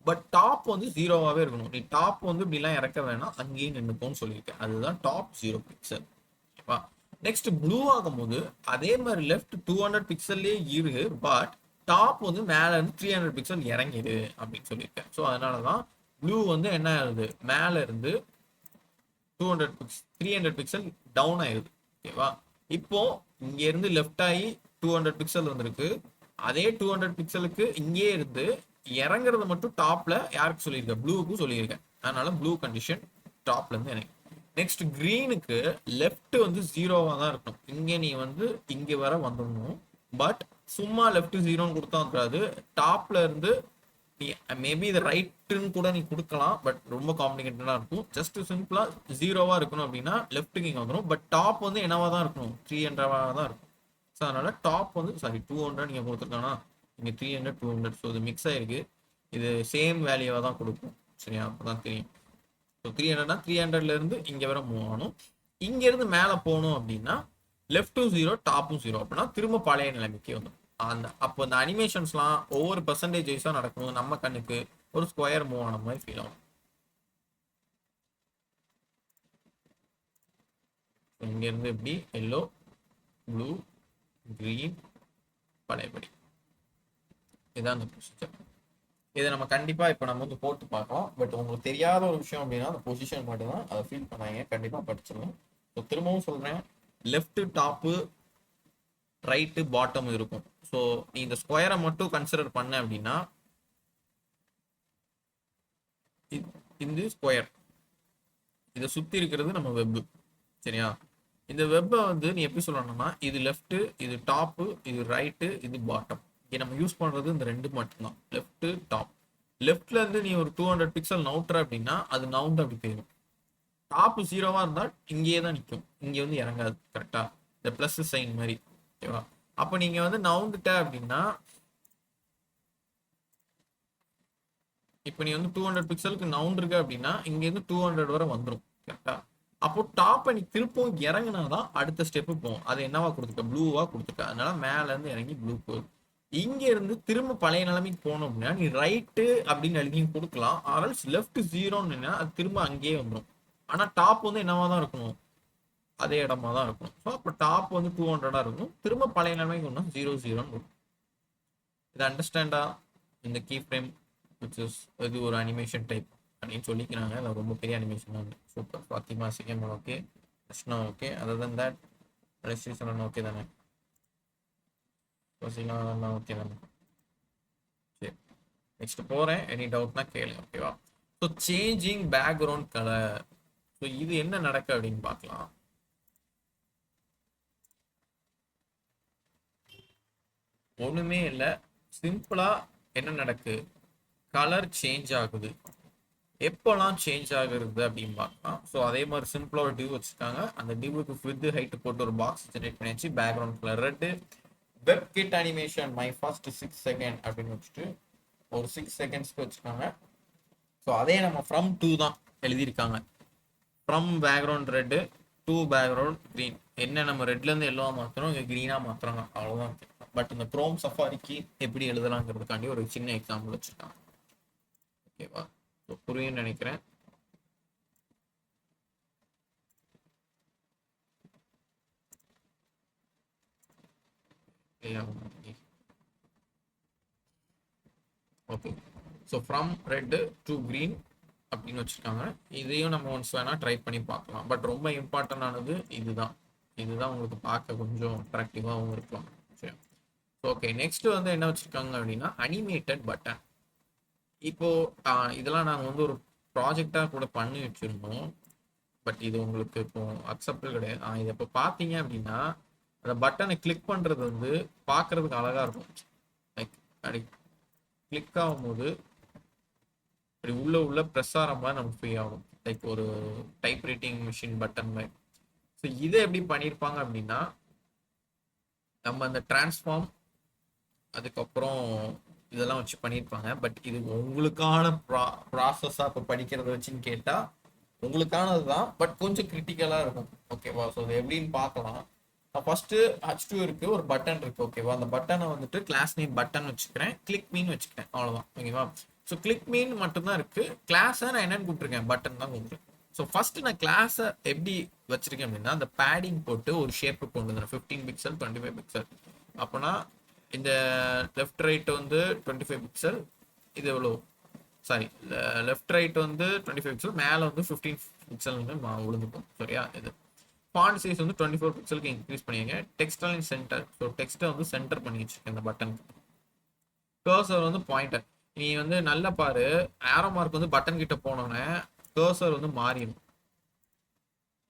பட் டாப் வந்து 0வாவே இருக்கணும். நீ டாப் வந்து இப்படிலாம் இறக்க வேணாம், அங்கேயே நின்றுப்போன்னு சொல்லியிருக்கேன். அதுதான் டாப் 0 பிக்சல். ஓகேவா? நெக்ஸ்ட் ப்ளூ ஆகும் போது அதே மாதிரி லெஃப்ட் 200 பிக்சல்லே இரு, பட் டாப் வந்து மேல இருந்து 300 பிக்சல் இறங்கிடு அப்படின்னு சொல்லியிருக்கேன். ஸோ அதனாலதான் ப்ளூ வந்து என்ன ஆகுது, மேல இருந்து 300 பிக்சல் டவுன் ஆயிருது. ஓகேவா? இப்போ இங்க இருந்து லெஃப்ட் ஆகி 200 பிக்சல் வந்திருக்கு. அதே 200 பிக்சலுக்கு இங்கே இருந்து இறங்குறது மட்டும் டாப்ல யாருக்கு சொல்லியிருக்கேன், ப்ளூவுக்கும் சொல்லியிருக்கேன். அதனால ப்ளூ கண்டிஷன் டாப்ல இருந்து இறங்கி. நெக்ஸ்ட் கிரீனுக்கு லெஃப்ட் வந்து 0வா தான் இருக்கணும். இங்க நீ வந்து இங்க வர வந்துடணும், பட் சும்மா லெஃப்ட் 0ன்னு கொடுத்தா வந்துடாது. டாப்ல இருந்து நீ மேபி இது ரைட்டுன்னு கூட நீ கொடுக்கலாம், பட் ரொம்ப காம்ப்ளிகேட்டடா இருக்கும். ஜஸ்ட் சிம்பிளா 0வா இருக்கணும் அப்படின்னா லெஃப்ட்டுக்கு இங்க வந்துடும், பட் டாப் வந்து என்னவா தான் இருக்கணும், 300வா தான் இருக்கும். ஸோ அதனால டாப் வந்து 200 நீங்க கொடுத்துருக்கானா, இங்க 300 200, ஸோ இது மிக்ஸ் ஆயிருக்கு. இது சேம் வேல்யூவா தான் கொடுக்கும். சரியா? அப்பதான் தெரியும். ஸோ 300னா 300ல இருந்து இங்க வர மூவ் ஆகணும். இங்க இருந்து மேல போகணும் அப்படின்னா லெஃப்ட்டும் 0 டாப்பும் 0 அப்படின்னா திரும்ப பழைய நிலைமைக்கு வந்துடும். அந்த அப்போ இந்த அனிமேஷன்ஸ்லாம் ஒவ்வொரு பர்சன்டேஜ் வைஸா நடக்கும். நம்ம கண்ணுக்கு ஒரு ஸ்கொயர் மூவ் ஆன மாதிரி ஃபீல் ஆகும். இங்க இருந்து எப்படி எல்லோ, ப்ளூ, கிரீன், பழையபடி. இதான் அந்த ப்ரொசீஜர். இதை நம்ம கண்டிப்பா இப்போ நம்ம வந்து போட்டு பார்க்கலாம். பட் உங்களுக்கு தெரியாத ஒரு விஷயம் அப்படின்னா அந்த பொசிஷன் மட்டும் தான், அதை ஃபீல் பண்ணாங்க. கண்டிப்பா படிச்சிடணும். ஸோ திரும்பவும் சொல்றேன், லெஃப்ட் டாப்பு ரைட்டு பாட்டம் இருக்கும். ஸோ நீ இந்த ஸ்கொயரை மட்டும் கன்சிடர் பண்ண அப்படின்னா இந்த ஸ்கொயர் இதை சுத்தி இருக்கிறது நம்ம வெப். சரியா? இந்த வெப்பை வந்து நீ எப்படி சொல்லணும்னா இது லெஃப்ட், இது டாப்பு, இது ரைட்டு, இது பாட்டம். இங்க நம்ம யூஸ் பண்றது இந்த ரெண்டு மட்டும்தான், லெஃப்ட் டாப். லெஃப்ட்ல இருந்து நீ ஒரு 200 பிக்சல் நவுட்ற அப்படின்னா அது நவுண்ட் அப்படி போயிடும். டாப் 0வா இருந்தா இங்கேயே தான் நிற்கும், இங்க வந்து இறங்காது. கரெக்டா? இந்த பிளஸ் சைன் மாதிரி. ஓகேவா? அப்ப நீங்க வந்து நவுண்டுட்ட அப்படின்னா இப்போ நீ வந்து 200 பிக்சலுக்கு நவுண்ட் இருக்க அப்படின்னா இங்க இருந்து 200 வரை வந்துடும். கரெக்டா? அப்போ டாப்பை நீ திருப்பவும் இறங்குனாதான் அடுத்த ஸ்டெப்பு போகும். அது என்னவா கொடுத்துருக்க, ப்ளூவா கொடுத்துருக்க. அதனால மேல இருந்து இறங்கி ப்ளூ போகுது. இங்க இருந்து திரும்ப பழைய நிலைமைக்கு போகணும் அப்படின்னா நீ ரைட்டு அப்படின்னு எழுதியும் கொடுக்கலாம், ஆல்ஸ் லெஃப்ட் 0ன்னு அது திரும்ப அங்கேயே வந்துடும். ஆனா டாப் வந்து என்னவா தான் இருக்கணும், அதே இடமா தான் இருக்கணும். ஸோ அப்போ டாப் வந்து 200 இருக்கும், திரும்ப பழைய நிலைமைக்கு ஒன்றா 0 0. இது அண்டர்ஸ்டாண்டா? இந்த கீ ஃப்ரேம் விச் இஸ் இது ஒரு அனிமேஷன் டைப் அப்படின்னு சொல்லிக்கிறாங்க. அது ரொம்ப பெரிய அனிமேஷன் தான். Super. Fatima CM okay, Krishna okay, other than that registration okay தானே, ஓகே தானே? சரி, நெக்ஸ்ட் போறேன். எனி டவுட்னா கேளு. ஓகேவா? So changing background colour. So இது என்ன நடக்கு அப்படின்னு பார்க்கலாம். ஒண்ணுமே இல்லை, சிம்பிளா என்ன நடக்கு, கலர் சேஞ்ச் ஆகுது. எப்போல்லாம் சேஞ்ச் ஆகுறது அப்படின்னு பார்க்கலாம். ஸோ அதே மாதிரி சிம்பிளாக ஒரு டிவ் வச்சுருக்காங்க. அந்த டிவுக்கு வித் ஹைட்டு போட்டு ஒரு பாக்ஸ் ஜென்ரேட் பண்ணியாச்சு. Background colour red. Webkit animation my first 6 second அப்படின்னு வச்சுட்டு ஒரு 6 செகண்ட்ஸ்க்கு வச்சுருக்காங்க. ஸோ அதே நம்ம ஃப்ரம் டூ தான் எழுதியிருக்காங்க. From background red to background green. என்ன நம்ம ரெட்லேருந்து எல்லோவாக மாற்றுறோம், இங்கே க்ரீனாக மாற்றுறாங்க, அவ்வளோதான். பட் இந்த க்ரோம் சஃபாரிக்கு எப்படி எழுதலாங்கிறதுக்காண்டி ஒரு சின்ன எக்ஸாம்பிள் வச்சுருக்காங்க. ஓகேவா? ஸோ புரியும்னு நினைக்கிறேன். Okay. So from red to green அப்படின்னு வச்சுருக்காங்க. இதையும் நம்ம ஒன்ஸ் வேணால் ட்ரை பண்ணி பார்க்கலாம். பட் ரொம்ப இம்பார்ட்டண்டானது இதுதான். இதுதான் உங்களுக்கு பார்க்க கொஞ்சம் அட்ராக்டிவாகவும் இருக்கலாம். சரி, ஓகே. நெக்ஸ்ட் வந்து என்ன வச்சுருக்காங்க அப்படின்னா அனிமேட்டட் பட்டன். இப்போ இதெல்லாம் நாங்கள் வந்து ஒரு ப்ராஜெக்டாக கூட பண்ணி வச்சுருந்தோம். பட் இது உங்களுக்கு இப்போ அக்செப்டபிள் கிடையாது. இதை இப்போ பார்த்தீங்க அப்படின்னா அந்த பட்டனை கிளிக் பண்ணுறது வந்து பார்க்கறதுக்கு அழகாக இருக்கும். லைக் அப்படி கிளிக் ஆகும்போது அப்படி உள்ள ப்ரெஸ் ஆகிற மாதிரி நமக்கு ஃபீல் ஆகும். லைக் ஒரு டைப் ரைட்டிங் மிஷின் பட்டன் மாதிரி. ஸோ இதை எப்படி பண்ணியிருப்பாங்க அப்படின்னா நம்ம அந்த டிரான்ஸ்ஃபார்ம் அதுக்கப்புறம் இதெல்லாம் வச்சு பண்ணியிருப்பாங்க. பட் இது உங்களுக்கான ப்ராசஸாக இப்போ படிக்கிறத வச்சுன்னு கேட்டால் உங்களுக்கானது தான். பட் கொஞ்சம் கிரிட்டிக்கலாக இருக்கும். ஓகேவா? ஸோ அது எப்படின்னு பார்க்கலாம். ஃபர்ஸ்ட் H2 இருக்கு, ஒரு பட்டன் இருக்கு. ஓகேவா? அந்த பட்டனை வந்துட்டு கிளாஸ் நேம் பட்டன் வச்சுக்கிறேன், கிளிக் மீன் வச்சுக்கிறேன், அவ்வளோதான். ஓகேவா? ஸோ கிளிக் மீன் மட்டும்தான் இருக்கு. கிளாஸை நான் என்னன்னு கூப்பிட்டுருக்கேன், பட்டன் தான் கூப்பிட்டுருக்கேன். ஸோ ஃபர்ஸ்ட் நான் கிளாஸை எப்படி வச்சிருக்கேன் அப்படின்னா அந்த பேடிங் போட்டு ஒரு ஷேப்பு கொண்டு வந்துடுறேன். 15 பிக்சல் 25 பிக்சல். அப்போனா இந்த லெஃப்ட் ரைட் வந்து 25 பிக்சல், இது எவ்வளோ, சாரி, லெஃப்ட் ரைட் வந்து 25 பிக்சல், மேலே வந்து 15 பிக்சல் வந்து விழுந்துக்கும். சரியா? இது ஃபாண்ட் சைஸ் வந்து 24 பிக்சலுக்கு இன்க்ரீஸ் பண்ணிங்க. Text line centre. ஸோ டெக்ஸ்ட்டை வந்து சென்டர் பண்ணி வச்சிருக்கேன் இந்த பட்டன். கர்சர் வந்து பாயிண்டர். நீ வந்து நல்ல பாரு, ஆரோ மார்க் வந்து பட்டன் கிட்ட போனோன்னே கர்சர் வந்து மாறிடும்.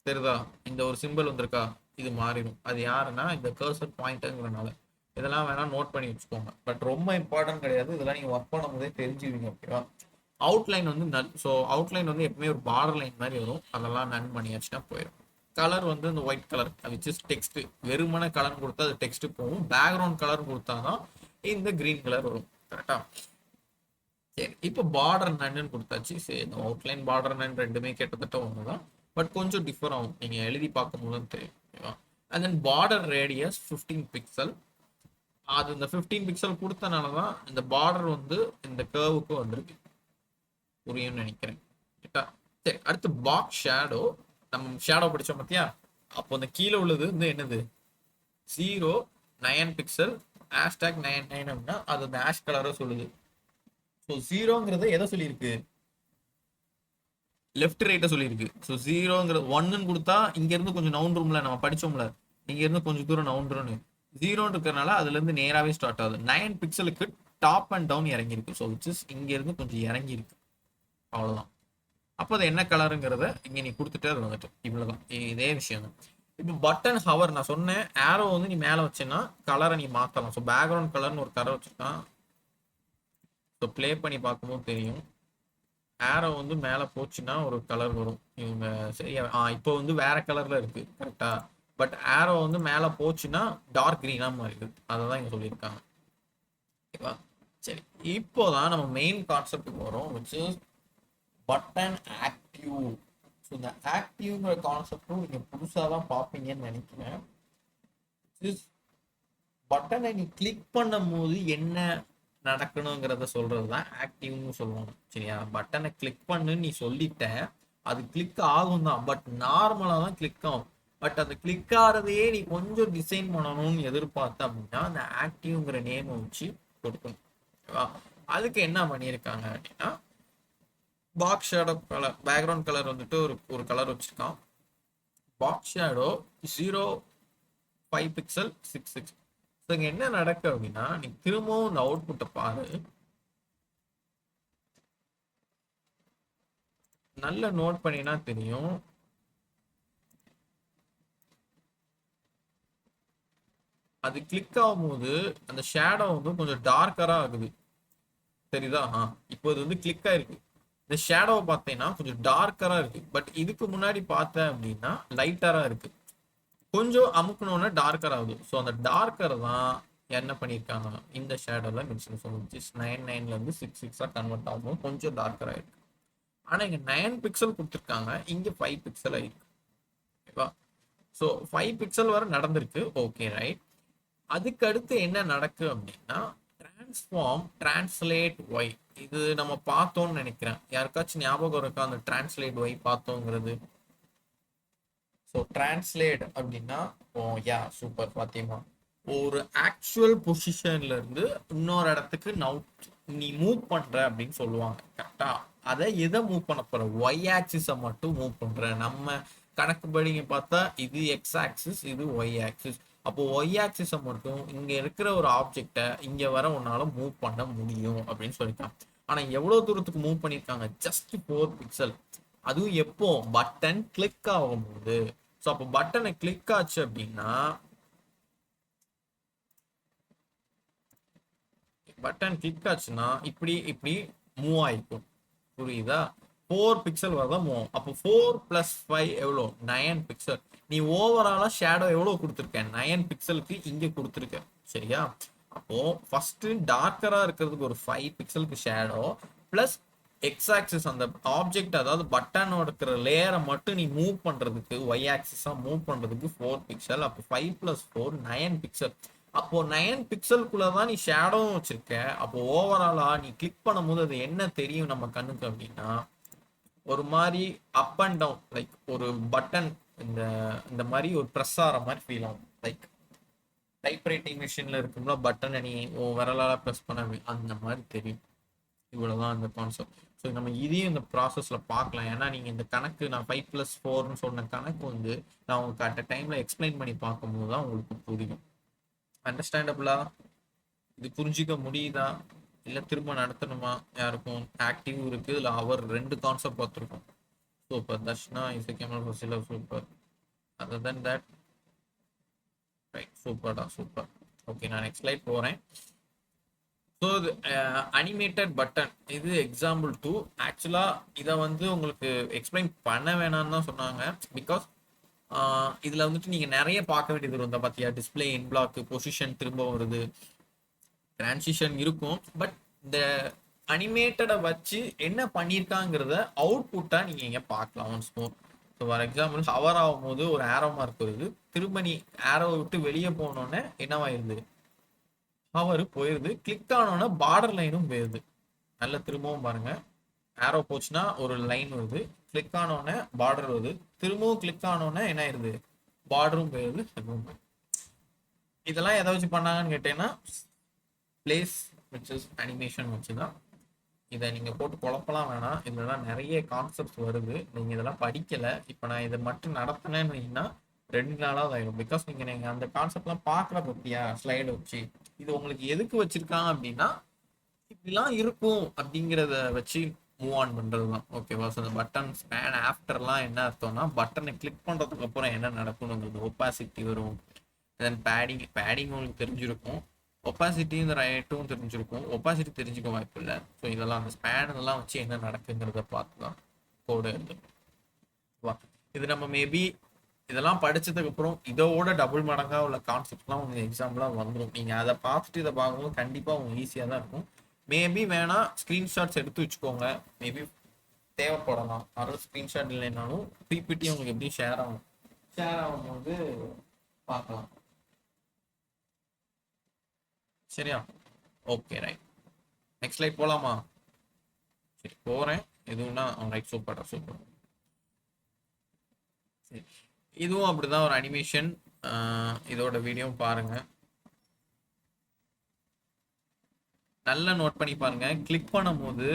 தெரியுதா? இந்த ஒரு சிம்பிள் வந்திருக்கா, இது மாறிடும். அது யாருன்னா இந்த கர்சர் பாயிண்டர்ங்கிறனால. இதெல்லாம் வேணா நோட் பண்ணி வச்சுக்கோங்க. பட் ரொம்ப இம்பார்ட்டன்ட் கிடையாது. இதெல்லாம் நீங்க ஒர்க் பண்ணும் போதே தெரிஞ்சுவீங்க. ஓகேவா? அவுட்லைன் வந்து ஸோ அவுட்லைன் வந்து எப்பவுமே ஒரு பார்டர் லைன் மாதிரி வரும். அதெல்லாம் நன் பண்ணியாச்சுன்னா போயிடும். கலர் வந்து இந்த white colour, which is text. வெறுமன கலர் கொடுத்தா அது டெக்ஸ்ட் போகும். பேக்ரவுண்ட் கலர் கொடுத்தாதான் இந்த கிரீன் கலர் வரும். கரெக்டா? சரி, இப்போ பார்டர் நன்னு கொடுத்தாச்சு. சரி, இந்த அவுட்லைன் பார்டர் நன் ரெண்டுமே கிட்டத்தட்ட ஒன்று தான். பட் கொஞ்சம் டிஃபர் ஆகும், நீங்க எழுதி பார்க்கும்போது தெரியும். ஓகேவா? And then border radius 15 pixel. அது இந்த 15 பிக்சல் கொடுத்தனால தான் இந்த பார்டர் வந்து இந்த கர்வுக்கு வந்திருக்கு. புரியும்னு நினைக்கிறேன். சரி, அடுத்து பாக்ஸ் ஷேடோ. நம்ம ஷேடோ படிச்சோம் பார்த்தியா? அப்போ அந்த கீழே உள்ளது வந்து என்னது, 0 9 பிக்சல் #99 அப்படின்னா அது அந்த ஆஷ் கலரை சொல்லுது. ஸோ 0ங்கிறத எதை சொல்லியிருக்கு, லெஃப்ட் ரைட்டை சொல்லியிருக்கு. ஸோ 0ங்கிறது 1ன்னு கொடுத்தா இங்கேருந்து கொஞ்சம் நவுண்டுரும்ல, நம்ம படித்தோம்ல, இங்கேருந்து கொஞ்சம் தூரம் நவுண்டுருன்னு. 0ன்னு இருக்கிறனால அதுலேருந்து நேராகவே ஸ்டார்ட் ஆகுது. 9 பிக்சலுக்கு டாப் அண்ட் டவுன் இறங்கியிருக்கு. ஸோ விச் இஸ் இங்கேருந்து கொஞ்சம் இறங்கியிருக்கு. அவ்வளோதான். அப்போ அது என்ன கலருங்கிறத இங்கே நீ கொடுத்துட்டு அது வந்துட்டு இவ்வளோதான். இதே விஷயம் தான். இப்போ பட்டன் ஹவர் நான் சொன்னேன். ஆரோ வந்து நீ மேலே வச்சேன்னா கலரை நீ மாற்றலாம். ஸோ பேக்ரவுண்ட் கலர்னு ஒரு கலர் வச்சுருக்கான். ஸோ ப்ளே பண்ணி பார்க்கும்போது தெரியும். ஆரோ வந்து மேலே போச்சுன்னா ஒரு கலர் வரும். இவங்க சரியா இப்போ வந்து வேற கலரில் இருக்குது. கரெக்டா? பட் ஆரோ வந்து மேலே போச்சுன்னா டார்க் க்ரீனாக மாறிடுது. அதை தான் இங்கே சொல்லியிருக்காங்க. ஓகேவா? சரி, இப்போதான் நம்ம மெயின் கான்செப்டுக்கு வரும், which is button active. So இந்த ஆக்டிவ்ங்கிற கான்செப்டும் நீங்கள் புதுசாக தான் பார்ப்பீங்கன்னு நினைக்கிறேன். பட்டனை நீ கிளிக் பண்ணும் போது என்ன நடக்கணுங்கிறத சொல்றது தான் ஆக்டிவ்னு சொல்லுவாங்க. சரியா? பட்டனை கிளிக் பண்ணு நீ சொல்லிட்ட, அது கிளிக் ஆகும் தான். பட் நார்மலாக தான் கிளிக் ஆகும். பட் அந்த கிளிக் ஆகிறதையே நீ கொஞ்சம் டிசைன் பண்ணணும்னு எதிர்பார்த்த அப்படின்னா அந்த ஆக்டிவ்ங்கிற நேமை வச்சு கொடுக்கணும். ஓகேவா? அதுக்கு என்ன பண்ணியிருக்காங்க அப்படின்னா box shadow colour, background colour வந்துட்டு ஒரு கலர் வச்சிருக்கான். பாக்ஸ் ஷேடோ 0 5 பிக்சல் 6 இங்க என்ன நடக்கு அப்படின்னா நீ திரும்பவும் இந்த அவுட்புட்டை பாரு. நல்ல நோட் பண்ணினா தெரியும். அது கிளிக் ஆகும்போது அந்த ஷேடோ வந்து கொஞ்சம் டார்க்கரா ஆகுது. தெரியுதா? இப்போ இது வந்து கிளிக் ஆயிருக்கு. இந்த ஷேடோவை பார்த்தீங்கன்னா கொஞ்சம் டார்க்கரா இருக்கு. பட் இதுக்கு முன்னாடி பார்த்தேன் அப்படின்னா லைட்டரா இருக்கு. கொஞ்சம் அமுக்கணும்னா டார்க்கர் ஆகுது. ஸோ அந்த டார்க்கர் தான் என்ன பண்ணியிருக்காங்க இந்த ஷேடோவில் மிக்சிங். ஸோ விச் 9:9 6 6 கன்வெர்ட் ஆகும். கொஞ்சம் டார்க்கர் ஆயிருக்கு. ஆனால் இங்கே 9 பிக்சல் கொடுத்துருக்காங்க, இங்கே 5 பிக்சல் ஆயிருக்கு. ஓகேவா? ஸோ 5 பிக்சல் வரை நடந்திருக்கு. Okay right. அதுக்கு அடுத்து என்ன நடக்கு அப்படின்னா டிரான்ஸ்ஃபார்ம் டிரான்ஸ்லேட் ஒய். இது நம்ம பார்த்தோம்னு நினைக்கிறேன். யாருக்காச்சும் ஞாபகம் இருக்கா அந்த டிரான்ஸ்லேட் ஒய் பார்த்தோங்கிறது? ஸோ டிரான்ஸ்லேட் அப்படின்னா யா சூப்பர் பாத்தியமா, ஒரு ஆக்சுவல் பொசிஷன்ல இருந்து இன்னொரு இடத்துக்கு நீ மூவ் பண்ற அப்படின்னு சொல்லுவாங்க. கரெக்டா? அதை எதை மூவ் பண்ண போற? ஒய் ஆக்சிஸை மட்டும் மூவ் பண்ற. நம்ம கணக்குப்படி பார்த்தா இது எக்ஸ் ஆக்சிஸ், இது ஒய் ஆக்சிஸ். அப்போ ஒய் ஆக்சிஸை மட்டும் இங்க இருக்கிற ஒரு ஆப்ஜெக்டை இங்க வர உன்னால மூவ் பண்ண முடியும் அப்படின்னு சொல்லிட்டாங்க. ஆனா எவ்வளவு தூரத்துக்கு மூவ் பண்ணிருக்காங்க? Just 4 pixel. அதுவும் எப்போ பட்டன் கிளிக் ஆகும்போது. ஸோ அப்போ பட்டனை கிளிக் ஆச்சு அப்படின்னா, பட்டன் கிளிக் ஆச்சுன்னா இப்படி இப்படி மூவ் ஆயிக்கும். புரியுதா? 4 பிக்சல் வரதான் மூவ். அப்போ 4 + 5 எவ்வளோ? 9 பிக்சல். நீ ஓவராலா ஷேடோ எவ்வளோ கொடுத்துருக்க? 9 பிக்சலுக்கு இங்க கொடுத்துருக்க. சரியா? அப்போ ஃபர்ஸ்ட் டார்க்கரா இருக்கிறதுக்கு ஒரு 5 பிக்சலுக்கு ஷேடோ பிளஸ் எக்ஸ் ஆக்சிஸ் அந்த ஆப்ஜெக்ட், அதாவது பட்டனோட இருக்கிற லேயரை மட்டும் நீ மூவ் பண்றதுக்கு ஒய் ஆக்சிஸா மூவ் பண்றதுக்கு 4 பிக்சல். அப்போ 5 + 4 9 பிக்சல். அப்போ 9 பிக்சலுக்குள்ளதான் நீ ஷேடோவும் வச்சிருக்க. அப்போ ஓவராலா நீ கிளிக் பண்ணும்போது அது என்ன தெரியும் நம்ம கண்ணுக்கு அப்படின்னா, ஒரு மாதிரி அப் அண்ட் டவுன், லைக் ஒரு பட்டன் இந்த இந்த மாதிரி ஒரு ப்ரெஸ் ஆகிற மாதிரி ஃபீல் ஆகும். லைக் டைப்ரைட்டிங் மிஷின்ல இருக்கும்போது பட்டனை நீ விரலால ப்ரெஸ் பண்ண அந்த மாதிரி தெரியும். இவ்வளவுதான் அந்த கான்செப்ட். ஸோ நம்ம இதையும் இந்த ப்ராசஸ்ல பார்க்கலாம். ஏன்னா நீங்க இந்த கணக்கு நான் 5 + 4ன்னு சொன்ன கணக்கு வந்து நான் உங்களுக்கு அட் டைம்ல எக்ஸ்பிளைன் பண்ணி பார்க்கும்போது தான் உங்களுக்கு புரியும். அண்டர்ஸ்டாண்டபிளா? இது புரிஞ்சிக்க முடியுதா? இல்லை திரும்ப நடத்தணுமா? யாருக்கும் ஆக்டிவ் இருக்கு. இல்லை அவர் 2 கான்செப்ட் பார்த்துருக்கோம். சூப்பர். தர்ஷனா இஸ் கேமல் Fasila super. Other then that right. சூப்பர்டா சூப்பர். ஓகே, நான் நெக்ஸ்ட் ஸ்லைட் போகிறேன். ஸோ அனிமேட்டட் பட்டன் இது எக்ஸாம்பிள் 2. ஆக்சுவலாக இதை வந்து உங்களுக்கு எக்ஸ்பிளைன் பண்ண வேணாம்னு தான் சொன்னாங்க. பிகாஸ் இதில் வந்துட்டு நீங்கள் நிறைய பார்க்க வேண்டியது வரும். இந்த பார்த்தியா, டிஸ்பிளே இன் பிளாக், பொசிஷன் திரும்ப வருது, டிரான்சிஷன் இருக்கும். பட் இந்த அனிமேட்டடை வச்சு என்ன பண்ணியிருக்காங்கிறத அவுட்புட்டாக நீங்கள் இங்கே பார்க்கலாம் once more. So for example hour ஆகும்போது ஒரு ஆரோ மார்க் வருது. திரும்ப நீ ஆரோவை விட்டு வெளியே போனோன்னே என்னவாயிருது? ஹவர் போயிருது. கிளிக் ஆனோன்னா பார்டர் லைனும் போயிருது. நல்ல திரும்பவும் பாருங்க. ஆரோ போச்சுன்னா ஒரு லைன் வருது. கிளிக் ஆனோடனே பார்டர் வருது. திரும்பவும் கிளிக் ஆனோடனே என்ன ஆயிருது? பார்டரும் போயிருது. இதெல்லாம் எதை வச்சு பண்ணாங்கன்னு கேட்டீங்கன்னா பிளேஸ் விச்சஸ் அனிமேஷன் வச்சுதான். இதை நீங்க போட்டு குழப்பலாம் வேணாம். இதெல்லாம் நிறைய கான்செப்ட்ஸ் வருது. நீங்க இதெல்லாம் படிக்கல. இப்போ நான் இதை மட்டும் நடத்தினேன்னா 2 நாளாவது ஆயிடும். பிகாஸ் நீங்க அந்த கான்செப்ட்லாம் பார்க்கல பத்தியா ஸ்லைடு வச்சு. இது உங்களுக்கு எதுக்கு வச்சிருக்காங்க அப்படின்னா இப்படிலாம் இருக்கும் அப்படிங்கிறத வச்சு மூவ் ஆன் பண்றது தான். ஓகேவா? ஸோ இந்த பட்டன் ஸ்பேன் ஆஃப்டர்லாம் என்ன அர்த்தம்னா பட்டனை கிளிக் பண்றதுக்கு அப்புறம் என்ன நடக்கணுங்கிறது. ஒப்பாசிட்டி வரும், தென் பேடிங் உங்களுக்கு தெரிஞ்சிருக்கும், ஒப்பாசிட்டி இந்த ரைட்டும் தெரிஞ்சிருக்கும். ஒப்பாசிட்டி தெரிஞ்சுக்க வாய்ப்பு இல்லை. ஸோ இதெல்லாம் அந்த ஸ்பேன் இதெல்லாம் வச்சு என்ன நடக்குங்கிறத பார்த்து தான் கோடு எழுது. இது நம்ம மேபி இதெல்லாம் படிச்சதுக்கு அப்புறம் இதோட டபுள் மடங்கா உள்ள கான்செப்ட்லாம் உங்களுக்கு எக்ஸாம்லாம் வந்துடும். நீங்க அதை பார்த்துட்டு இதை பார்க்கும்போது கண்டிப்பா உங்களுக்கு ஈஸியாக தான் இருக்கும். மேபி வேணா ஸ்கிரீன்ஷாட்ஸ் எடுத்து வச்சுக்கோங்க. மேபி தேவைப்படலாம். அதாவது ஸ்கிரீன்ஷாட் இல்லைனாலும் பிபிடி உங்களுக்கு எப்படி ஷேர் ஆகும்போது பார்க்கலாம். சரியா? Okay right. நெக்ஸ்ட் ஸ்லைட் போலாமா? சரி போறேன். எதுவும்னா ரைட். Super super. சரி, இதுவும் அப்படிதான் ஒரு அனிமேஷன். இதோட வீடியோ பாருங்க. நல்லா நோட் பண்ணி பாருங்க. கிளிக் பண்ணும்போது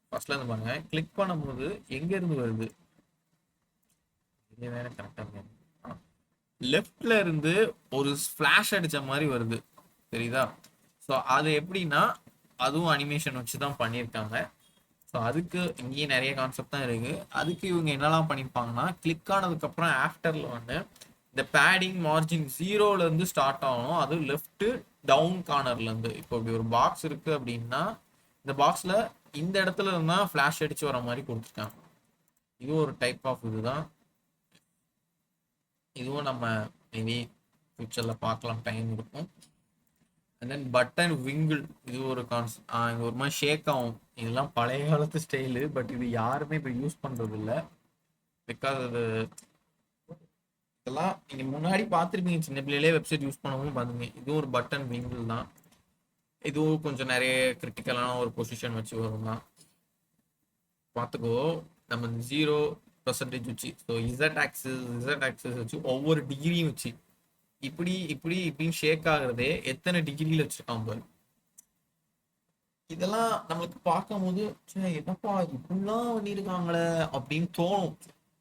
ஃபர்ஸ்ட்ல இருந்து பாருங்க. கிளிக் பண்ணும்போது எங்க இருந்து வருது? வேற கரெக்டா லெஃப்ட்ல இருந்து ஒரு ஃபிளாஷ் அடிச்ச மாதிரி வருது. தெரியுதா? ஸோ அது எப்படின்னா அதுவும் அனிமேஷன் வச்சு தான் பண்ணியிருக்காங்க. ஸோ அதுக்கு இங்கேயும் நிறைய கான்செப்ட் தான் இருக்கு. அதுக்கு இவங்க என்னெல்லாம் பண்ணியிருப்பாங்கன்னா கிளிக் ஆனதுக்கு அப்புறம் ஆஃப்டர்ல வந்து இந்த பேடிங் மார்ஜின் 0ல இருந்து ஸ்டார்ட் ஆகணும். அது லெஃப்ட் டவுன் கார்னர்ல இருந்து. இப்போ இப்படி ஒரு பாக்ஸ் இருக்கு அப்படின்னா இந்த பாக்ஸில் இந்த இடத்துல இருந்தால் ஃப்ளாஷ் அடித்து வர மாதிரி கொடுத்துருக்காங்க. இது ஒரு டைப் ஆஃப் இதுதான். இதுவும் நம்ம மேபி ஃபியூச்சரில் பார்க்கலாம், டைம் இருக்கும். அண்ட் தென் பட்டன் விங்கிள், இது ஒரு இது ஒரு மாதிரி ஷேக் ஆகும். இதெல்லாம் பழைய காலத்து ஸ்டைலு, பட் இது யாருமே இப்போ யூஸ் பண்ணுறது இல்லை. பிகாஸ் அது இதெல்லாம் நீங்கள் முன்னாடி பார்த்துருப்பீங்க, சின்ன பிள்ளையிலே வெப்சைட் யூஸ் பண்ணவும் பாருங்க. இதுவும் ஒரு பட்டன் விங்கிள் தான். இதுவும் கொஞ்சம் நிறைய கிரிட்டிக்கலான ஒரு பொசிஷன் வச்சு வரும் தான். பார்த்துக்கோ, நம்ம 0% வச்சு, ஸோ இசட் ஆக்சிஸ் வச்சு ஒவ்வொரு டிகிரியும் வச்சு இப்படி இப்படி இப்படின்னு ஷேக் ஆகுறதே எத்தனை டிகிரியில் வச்சுருக்கான் பாரு. இதெல்லாம் நம்மளுக்கு பார்க்கும் போது என்னப்பா இப்படிலாம் பண்ணியிருக்காங்களே அப்படின்னு தோணும்.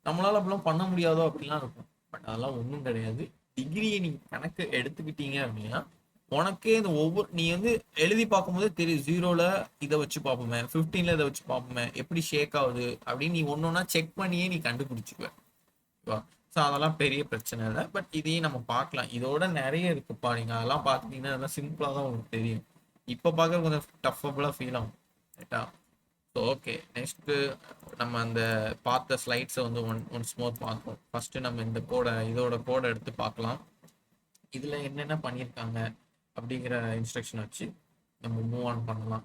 நம்மளால அப்படிலாம் பண்ண முடியாதோ அப்படிலாம் இருக்கும். பட் அதெல்லாம் ஒன்றும் கிடையாது. டிகிரியை நீங்கள் கணக்கு எடுத்துக்கிட்டீங்க அப்படின்னா உனக்கே இந்த ஒவ்வொரு நீ வந்து எழுதி பார்க்கும்போது தெரியும், 0ல் இதை வச்சு பார்ப்போமே, 15ல் இதை வச்சு பார்ப்போமே, எப்படி ஷேக் ஆகுது அப்படின்னு நீ ஒன்று ஒன்றா செக் பண்ணியே நீ கண்டுபிடிச்சிக்குவேன். ஸோ அதெல்லாம் பெரிய பிரச்சனை இல்லை. பட் இதையும் நம்ம பார்க்கலாம். இதோட நிறைய இருக்குப்பா. நீங்கள் அதெல்லாம் பார்த்துட்டீங்கன்னா அதெல்லாம் சிம்பிளாக தான் உங்களுக்கு தெரியும். இப்போ பார்க்க கொஞ்சம் டஃபபுளாக ஃபீல் ஆகும். ரைட்டா? ஸோ ஓகே, நெக்ஸ்ட்டு நம்ம அந்த பார்த்த ஸ்லைட்ஸை வந்து ஒன்ஸ் மோர் பார்ப்போம். ஃபஸ்ட்டு நம்ம இதோட கோடை எடுத்து பார்க்கலாம். இதில் என்னென்ன பண்ணியிருக்காங்க அப்படிங்கிற இன்ஸ்ட்ரக்ஷன் வச்சு நம்ம மூவ் ஆன் பண்ணலாம்.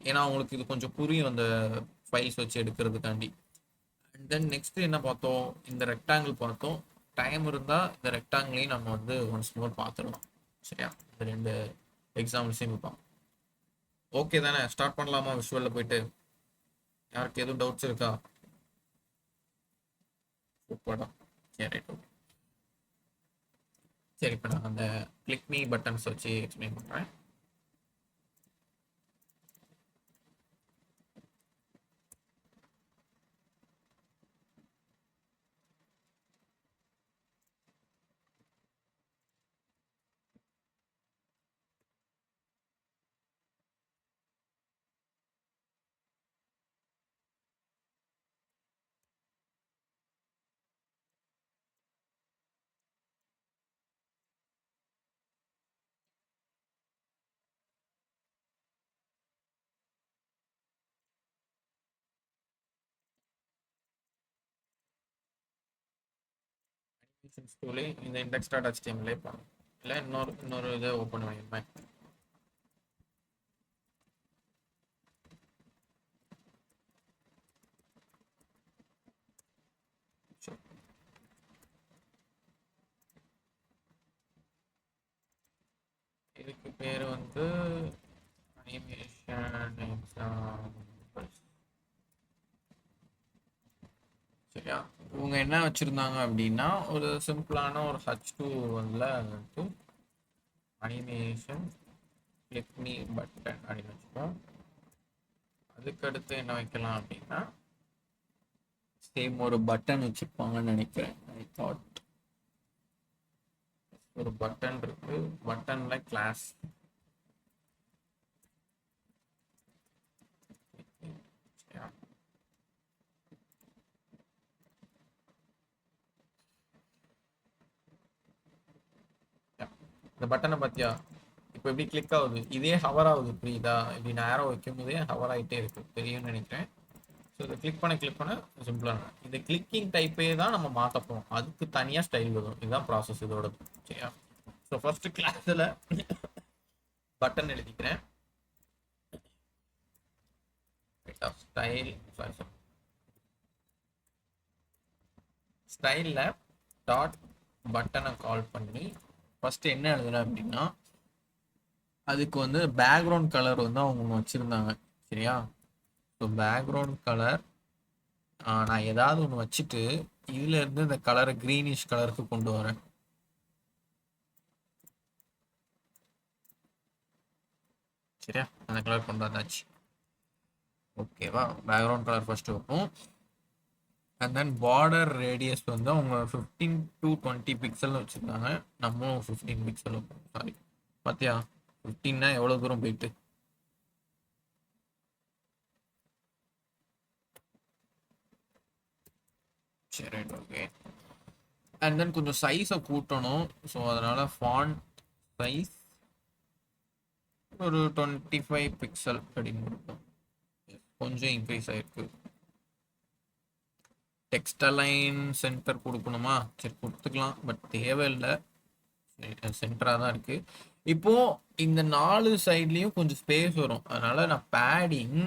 ஏன்னா உங்களுக்கு இது கொஞ்சம் புரியும் அந்த ஃபைல்ஸ் வச்சு எடுக்கிறதுக்காண்டி. அண்ட் தென் நெக்ஸ்ட் என்ன பார்த்தோம், இந்த ரெக்டாங்கிள் பார்த்தோம். டைம் இருந்தால் இந்த ரெக்டாங்கிளையும் நம்ம வந்து ஒன்ஸ் மோர் பார்த்துடலாம். சரியா? இந்த 2 எக்ஸாம்பிள்ஸையும் பார்ப்போம். ஓகே தானே? ஸ்டார்ட் பண்ணலாமா விஷுவலில் போயிட்டு? யாருக்கு எதுவும் டவுட்ஸ் இருக்கா? சூப்பர்டா. சரி, ரைட், ஓகே. சரி, இப்போ நான் அந்த கிளிக் மீ பட்டன்ஸ் வச்சு எக்ஸ்பிளைன் பண்ணுறேன். டூலே இந்த இண்டெக்ஸ் டாட் HTML பாருங்க. இல்லை இன்னொரு இதை ஓப்பன் பண்ணிருப்பேன். இதுக்கு பேர் வந்து அனிமேஷன் எக்ஸாம்பிள்ஸ். சரியா? இவங்க என்ன வச்சுருந்தாங்க அப்படின்னா ஒரு சிம்பிளான ஒரு H2 வந்து அனிமேஷன் கிளிக் மீ பட்டன் அப்படின்னு வச்சுக்கோம். அதுக்கடுத்து என்ன வைக்கலாம் அப்படின்னா சேம் ஒரு பட்டன் வச்சுருப்பாங்கன்னு நினைக்கிறேன். ஐ தாட் ஒரு பட்டன் இருக்கு. பட்டன்ல கிளாஸ் இந்த பட்டனை பார்த்தியா? இப்போ எப்படி கிளிக் ஆகுது, இதே ஹவர் ஆகுது. புரியுதா? இப்படி நேரம் வைக்கும் போதே ஹவர் ஆகிட்டே இருக்கு. தெரியும்னு நினைக்கிறேன். ஸோ இதை கிளிக் பண்ண சிம்பிளான இந்த கிளிக்கிங் டைப்பே தான் நம்ம மாற்றப்போம். அதுக்கு தனியாக ஸ்டைல் வரும். இதுதான் ப்ராசஸ் இதோட. சரியா? ஸோ ஃபர்ஸ்ட் கிளாஸில் பட்டன் எழுதிக்கிறேன். ஸ்டைலில் டாட் பட்டனை கால் பண்ணி ஃபர்ஸ்ட் என்ன எழுதுறேன் அப்படின்னா அதுக்கு வந்து பேக்ரவுண்ட் கலர் வந்து அவங்க வச்சுருந்தாங்க. சரியா? ஸோ பேக்ரவுண்ட் கலர் நான் ஏதாவது ஒன்று வச்சுட்டு இதுல இருந்து இந்த கலரை க்ரீனிஷ் கலருக்கு கொண்டு வரேன். சரியா? அந்த கலர் கொண்டு வந்தாச்சு. ஓகேவா? பேக்ரவுண்ட் கலர் ஃபர்ஸ்ட் வைப்போம். அண்ட் தென் பார்டர் ரேடியஸ் வந்து அவங்க 15 to 20 பிக்சல் வச்சுருக்காங்க. நம்மளும் 15 பிக்சல் வைப்போம். சாரி, பார்த்தியா? 15னா எவ்வளோ தூரம் போயிட்டு. சரி, ஓகே. அண்ட் தென் கொஞ்சம் சைஸை கூட்டணும். ஸோ அதனால் ஃபாண்ட் சைஸ் ஒரு 25 பிக்சல் அப்படின்னு கொடுப்போம். கொஞ்சம் இன்க்ரீஸ் ஆயிருக்கு. டெக்ஸ்ட் அலைன் சென்டர் கொடுக்கணுமா? சரி கொடுத்துக்கலாம், பட் தேவையில்லை. சென்டராக தான் இருக்கு. இப்போ இந்த 4 சைட்லயும் கொஞ்சம் ஸ்பேஸ் வரும், அதனால நான் பேடிங்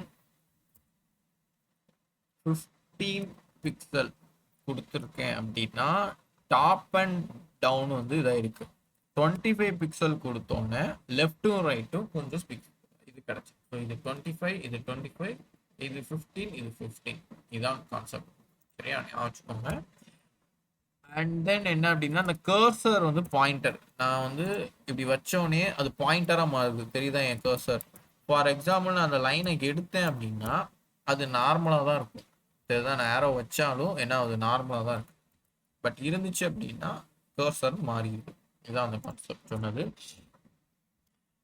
15 பிக்சல் கொடுத்துருக்கேன். அப்படின்னா டாப் அண்ட் டவுன் வந்து இதாக இருக்கு. 25 பிக்சல் கொடுத்தோன்னே லெஃப்ட்டும் ரைட்டும் கொஞ்சம் இது கிடைச்சி. ஸோ இது 25, இது 25, இது 15, இது 15. இதுதான் கான்செப்ட். சரியா ஞாபகம் வச்சுக்கோங்க. அண்ட் தென் என்ன அப்படின்னா, அந்த கர்சர் வந்து பாயிண்டர். நான் வந்து இப்படி வச்சோடனே அது பாயிண்டராக மாறுது, தெரியுதா என் கர்சர்? ஃபார் எக்ஸாம்பிள் நான் அந்த லைனை எடுத்தேன் அப்படின்னா அது நார்மலாக தான் இருக்கும். சரிதான், நான் ஏரோ வச்சாலும் என்ன ஆகுது, நார்மலாக தான் இருக்கும். பட் இருந்துச்சு அப்படின்னா கர்சர் மாறிடுது. இதுதான் அந்த கான்செப்ட் சொன்னது.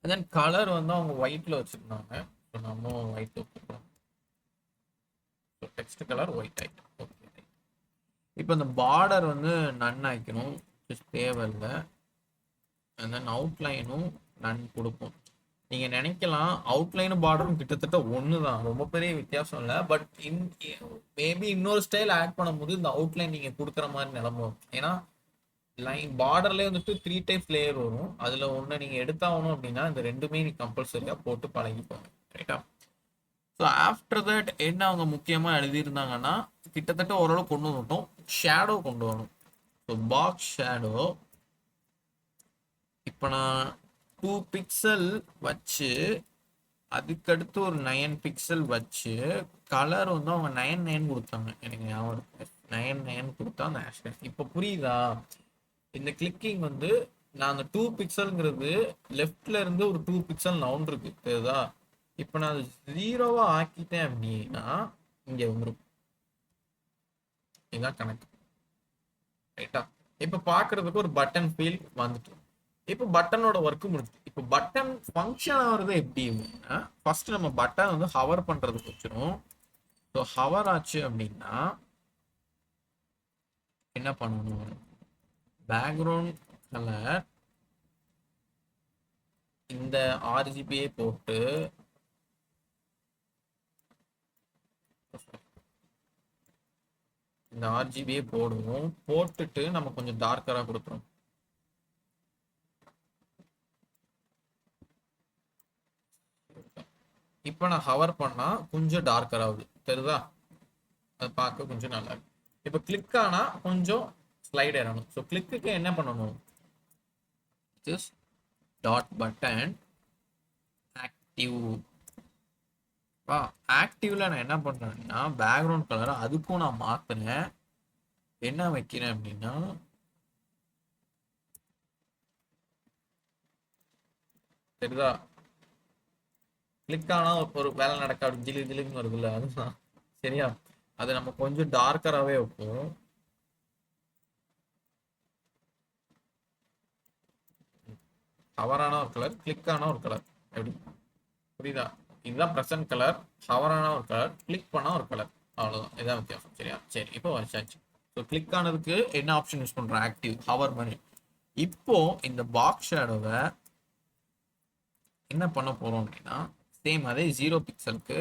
தென் கலர் வந்து அவங்க ஒயிட்ல வச்சிருந்தாங்க. ஸோ நம்ம ஒயிட் வச்சுருக்கோம். ஸோ டெக்ஸ்ட் கலர் ஒயிட் ஆயிட்டு. ஓகே, இப்போ இந்த பார்டர் வந்து நன் ஆக்கணும், தேவையில்லை. அண்ட் தென் அவுட்லைனும் நன் கொடுப்போம். நீங்க நினைக்கலாம் அவுட்லைனும் பார்டரும் கிட்டத்தட்ட ஒன்று தான், ரொம்ப பெரிய வித்தியாசம் இல்லை. பட் மேபி இன்னொரு ஸ்டைல் ஆட் பண்ணும்போது இந்த அவுட்லைன் நீங்க கொடுக்குற மாதிரி நிலமும். ஏன்னா லைன் பார்டர்லேயே வந்துட்டு 3 டைப்ஸ் லேயர் வரும். அதுல ஒன்று நீங்க எடுத்தாகணும் அப்படின்னா இந்த ரெண்டுமே நீ கம்பல்சரியா போட்டு பழகிப்போங்க. ரைட்டா? ஸோ ஆஃப்டர் தட் என்ன அவங்க முக்கியமாக எழுதியிருந்தாங்கன்னா, கிட்டத்தட்ட ஓரளவு கொண்டு வந்துட்டோம். ஷேடோ கொண்டு வரணும். ஸோ பாக்ஸ் ஷேடோ இப்போ நான் 2 பிக்சல் வச்சு அதுக்கடுத்து ஒரு 9 பிக்சல் வச்சு கலர் வந்து அவங்க 9 கொடுத்தாங்க. எனக்கு ஞாபகம் இருக்கு, 9 கொடுத்தா அந்த ஆஷ். இப்போ புரியுதா? இந்த கிளிக்கிங் வந்து நான் அந்த 2 பிக்சல்ங்கிறது லெஃப்ட்ல இருந்து ஒரு 2 பிக்சல் நவுன் இருக்கு, தெரியுதா? இப்போ நான் அது 0வா ஆக்கிட்டேன் அப்படின்னா இங்க வந்துடும். இதுதான் கணக்கு. ரைட்டா? இப்போ பார்க்கறதுக்கு ஒரு பட்டன் ஃபீல் வந்துட்டு, இப்போ பட்டனோட ஒர்க் முடிஞ்சு. இப்போ பட்டன் ஃபங்க்ஷன் ஆகுறது எப்படி அப்படின்னா, ஃபர்ஸ்ட் நம்ம பட்டன் வந்து ஹவர் பண்றதுக்கு வச்சிரும். ஸோ ஹவர் ஆச்சு அப்படின்னா என்ன பண்ணணும், பேக்ரவுண்ட் கலர் இந்த ஆர்ஜிபியை போட்டு இந்த ஆர்ஜிபியை போடுவோம். போட்டுட்டு நம்ம கொஞ்சம் டார்க்கரா கொடுக்குறோம். இப்போ நான் ஹவர் பண்ணா கொஞ்சம் டார்க்கர் ஆகுது, தெரியுதா? அது பார்க்க கொஞ்சம் நல்லா இருக்கு. இப்போ கிளிக் ஆனா கொஞ்சம் ஸ்லைட் ஏறணும். ஸோ கிளிக்கு என்ன பண்ணணும், ஜஸ்ட் டாட் பட்டன் ஆக்டிவ். ஆக்டிவ்ல நான் என்ன பண்றேன்னா பேக்ரவுண்ட் கலரை அதுக்கும் நான் மாத்தினேன். என்ன வைக்கிறேன் அப்படின்னா தெரியுதா, கிளிக் ஆனா ஒரு வேலை நடக்க அப்படி ஜிலு ஜிலுன்னு வருதுல்ல, அதுதான். சரியா? அதை நம்ம கொஞ்சம் டார்க்கராகவே வைப்போம். ஹவரான ஒரு கலர், கிளிக் ஆன ஒரு கலர். எப்படி புரியுதா? இதுதான் ப்ரெசன்ட் கலர். ஹவரான ஒரு கலர், கிளிக் பண்ணா ஒரு கலர். அவ்வளவுதான், இதான் வித்தியாசம். சரியா? சரி, இப்போ வச்சாச்சு. ஸோ கிளிக் ஆனதுக்கு என்ன ஆப்ஷன் யூஸ் பண்றோம், ஆக்டிவ் ஹவர் பண்ணி. இப்போ இந்த பாக்ஸ் ஷேடோவை என்ன பண்ண போறோம் அப்படின்னா, சேம் அதே 0 பிக்சலுக்கு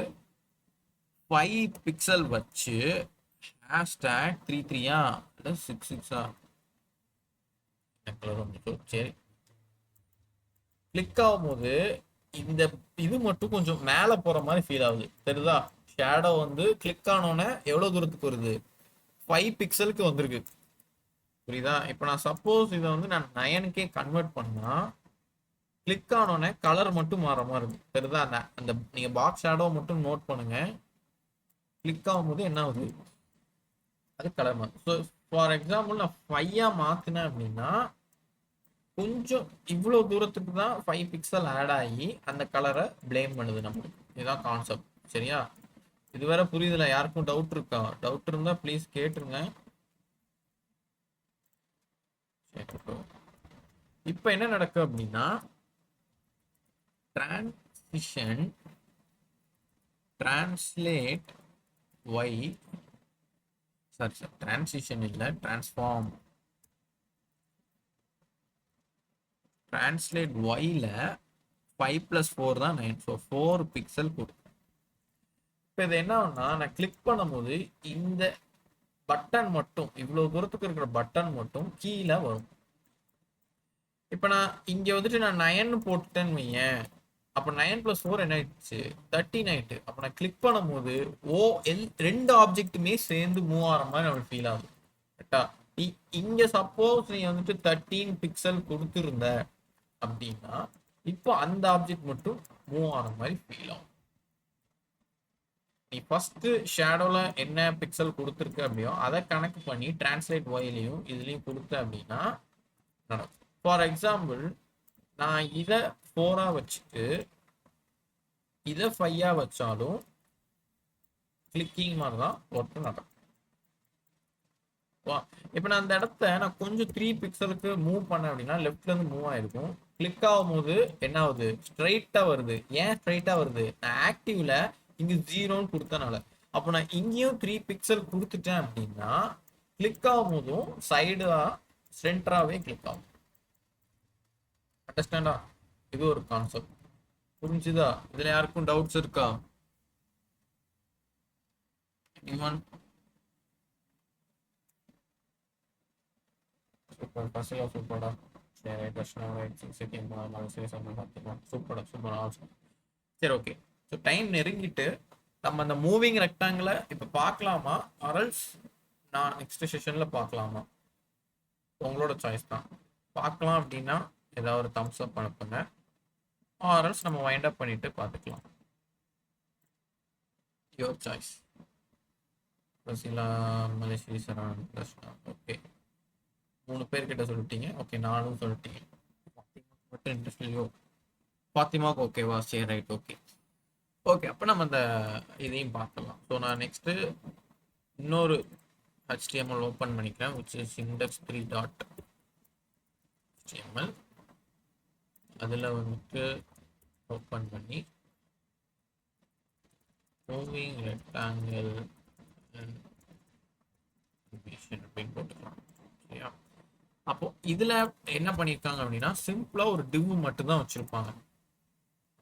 5 பிக்சல் வச்சு ஹேஷ்டேக் 33 இல்லை 66 சரி, கிளிக் ஆகும்போது இந்த இது மட்டும் கொஞ்சம் மேலே போற மாதிரி ஃபீல் ஆகுது, தெரியுதா? ஷேடோ வந்து கிளிக் ஆனோன்னே எவ்வளவு தூரத்துக்கு வருது, 5 பிக்சலுக்கு வந்திருக்கு. புரியுதா? இப்போ நான் சப்போஸ் இதை வந்து நான் 9K கன்வெர்ட் பண்ணா கிளிக் ஆனோடனே கலர் மட்டும் மாற மாதிரி இருக்கு, தெரியுதா? அந்த நீங்க பாக்ஸ் ஷேடோ மட்டும் நோட் பண்ணுங்க. கிளிக் ஆகும்போது என்ன ஆகுது, அது கலர் மாறும். ஸோ ஃபார் எக்ஸாம்பிள் நான் 5ஆ மாத்தினேன் அப்படின்னா கொஞ்சம் இவ்வளவு தூரத்துக்கு தான் 5 பிக்சல் ஆட் ஆகி அந்த கலரை பிளேம் பண்ணுது நம்மளுக்கு. இதுதான் கான்செப்ட். சரியா? இது வேற புரியுதுல? யாருக்கும் டவுட் இருக்கா? டவுட் இருந்தா ப்ளீஸ் கேட்டுருங்க. இப்போ என்ன நடக்கு அப்படின்னா, transition translate Y, sorry sir, transition இல்லை, டிரான்ஸ்ஃபார்ம். டிரான்ஸ்லேட் ஒய்ல 5 + 4 தான் 9. ஸோ 4 பிக்சல் கொடுக்கும். இப்போ இது என்ன ஆகும்னா, நான் கிளிக் பண்ணும்போது இந்த பட்டன் மட்டும், இவ்வளோ தூரத்துக்கு இருக்கிற பட்டன் மட்டும் கீழே வரும். இப்போ நான் இங்கே வந்துட்டு நான் 9 போட்டுட்டேன்னு வையேன், அப்போ 9 + 4 என்ன ஆயிடுச்சு, 13 ஆயிட்டு. அப்போ நான் கிளிக் பண்ணும்போது ரெண்டு ஆப்ஜெக்ட்டுமே சேர்ந்து மூவ் ஆகிற மாதிரி நம்மளுக்கு ஃபீல் ஆகுது. கரெக்டா? இங்க சப்போஸ் நீ வந்துட்டு 13 பிக்சல் கொடுத்துருந்த அப்படின்னா, இப்போ அந்த ஆப்ஜெக்ட் மட்டும் மூவ் ஆகிற மாதிரி ஃபீல் ஆகும். நீ ஃபர்ஸ்ட் ஷேடோல என்ன பிக்சல் கொடுத்துருக்க அப்படியோ அதை கணக்கு பண்ணி டிரான்ஸ்லேட் ஒயிலையும் இதுலையும் கொடுத்த அப்படின்னா நடக்கும். ஃபார் எக்ஸாம்பிள், நான் இதை 4 வச்சுட்டு இதை 5 வச்சாலும் கிளிக்கிங் மாதிரி தான் ஒர்க் நடக்கும். இப்போ நான் அந்த இடத்த நான் கொஞ்சம் 3 பிக்சலுக்கு மூவ் பண்ணேன் அப்படின்னா லெஃப்ட்ல இருந்து மூவ் ஆயிருக்கும். கிளிக் ஆகும் போது என்ன ஆகுது, ஸ்ட்ரைட்டா வருது. ஏன் ஸ்ட்ரைட்டா வருது, நான் ஆக்டிவ்ல இங்க 0ன்னு கொடுத்தனால. அப்போ நான் இங்கேயும் 3 பிக்சல் கொடுத்துட்டேன் அப்படின்னா கிளிக் ஆகும் போதும் சைடா சென்டராகவே கிளிக் ஆகும். அண்டர்ஸ்டாண்டா? இது ஒரு கான்செப்ட். புரிஞ்சுதா? இதுல யாருக்கும் டவுட்ஸ் இருக்கா? சூப்பர், பசங்க சூப்பர்டா. சரி, பிரச்சனை சூப்பர்டா, சூப்பர் ஆல்சோ. சரி, ஓகே. ஸோ டைம் நெருங்கிட்டு நம்ம அந்த மூவிங் ரெக்டாங்கிளை இப்போ பார்க்கலாமா, அரல்ஸ் நான் நெக்ஸ்ட் செஷன்ல பார்க்கலாமா? உங்களோட சாய்ஸ் தான். பார்க்கலாம் அப்படின்னா ஏதாவது ஒரு தம்ஸ் அப் அனுப்புங்க, ஆர்எல்ஸ் நம்ம வைண்ட் அப் பண்ணிட்டு பார்த்துக்கலாம். Your choice. Rasila, Malaysia, Saravanan, Darshana. Okay, 3 பேர்கிட்ட சொல்லிட்டீங்க. ஓகே, 4 சொல்லிட்டீங்க. மட்டும் இன்ட்ரெஸ்ட் இல்லையோ? ஃபாத்திமாவுக்கு ஓகேவா? சரி, ரைட், ஓகே. ஓகே, அப்போ நம்ம அந்த இதையும் பார்க்கலாம். ஸோ நான் நெக்ஸ்ட்டு இன்னொரு HTML ஓப்பன் பண்ணிக்கிறேன், which is index3.html. அதில் வந்துட்டு ஓப்பன் பண்ணி மூவிங் ரெக்டாங்கிள் அப்படின்னு போட்டுக்கலாம். சரியா? அப்போ இதுல என்ன பண்ணியிருக்காங்க அப்படின்னா, சிம்பிளா ஒரு டிவ் மட்டும் தான் வச்சிருப்பாங்க.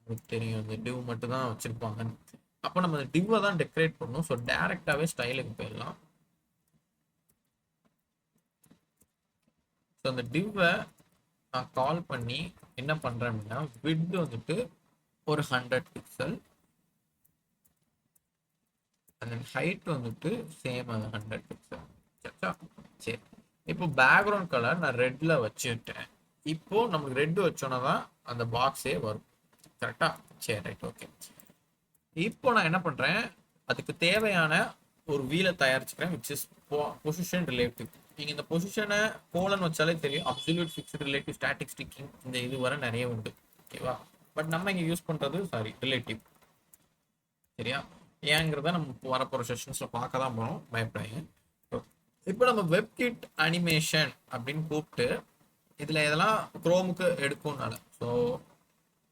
உங்களுக்கு தெரியும், இந்த டிவ் மட்டும் தான் வச்சிருப்பாங்க. அப்போ நம்ம அந்த டிவ்வை தான் டெக்கரேட் பண்ணணும். ஸோ டைரக்டாவே ஸ்டைலுக்கு போயிடலாம். ஸோ அந்த டிவ்வை நான் கால் பண்ணி என்ன பண்றேன் அப்படின்னா, விட்த் வந்துட்டு ஒரு 100 பிக்சல், அண்ட் ஹைட் வந்துட்டு சேம் அது 100 பிக்சல். சரிச்சா? சரி, இப்போ பேக்ரவுண்ட் கலர் நான் ரெட்ல வச்சுட்டேன். இப்போ நமக்கு ரெட் வச்சோன்னா தான் அந்த பாக்ஸே வரும். கரெக்டா? சரி, ரைட், ஓகே. இப்போ நான் என்ன பண்றேன், அதுக்கு தேவையான ஒரு வீலை தயாரிச்சுக்கிறேன், விச் இஸ் பொசிஷன் ரிலேட்டிவ். நீங்க இந்த பொசிஷனை கோலன் வச்சாலே தெரியும். Absolute, fixed, relative, static, sticking, இந்த இது வர நிறைய உண்டு. ஓகேவா? பட் நம்ம இங்க யூஸ் பண்றது ரிலேட்டிவ். சரியா? ஏங்கிறத நம்ம வரப்போற செஷன்ஸ்ல பார்க்க தான் போறோம், பயப்படாங்க. இப்போ நம்ம வெப்கிட் அனிமேஷன் அப்படின்னு கூப்பிட்டு இதுல இதெல்லாம் குரோமுக்கு எடுக்கும்னால, ஸோ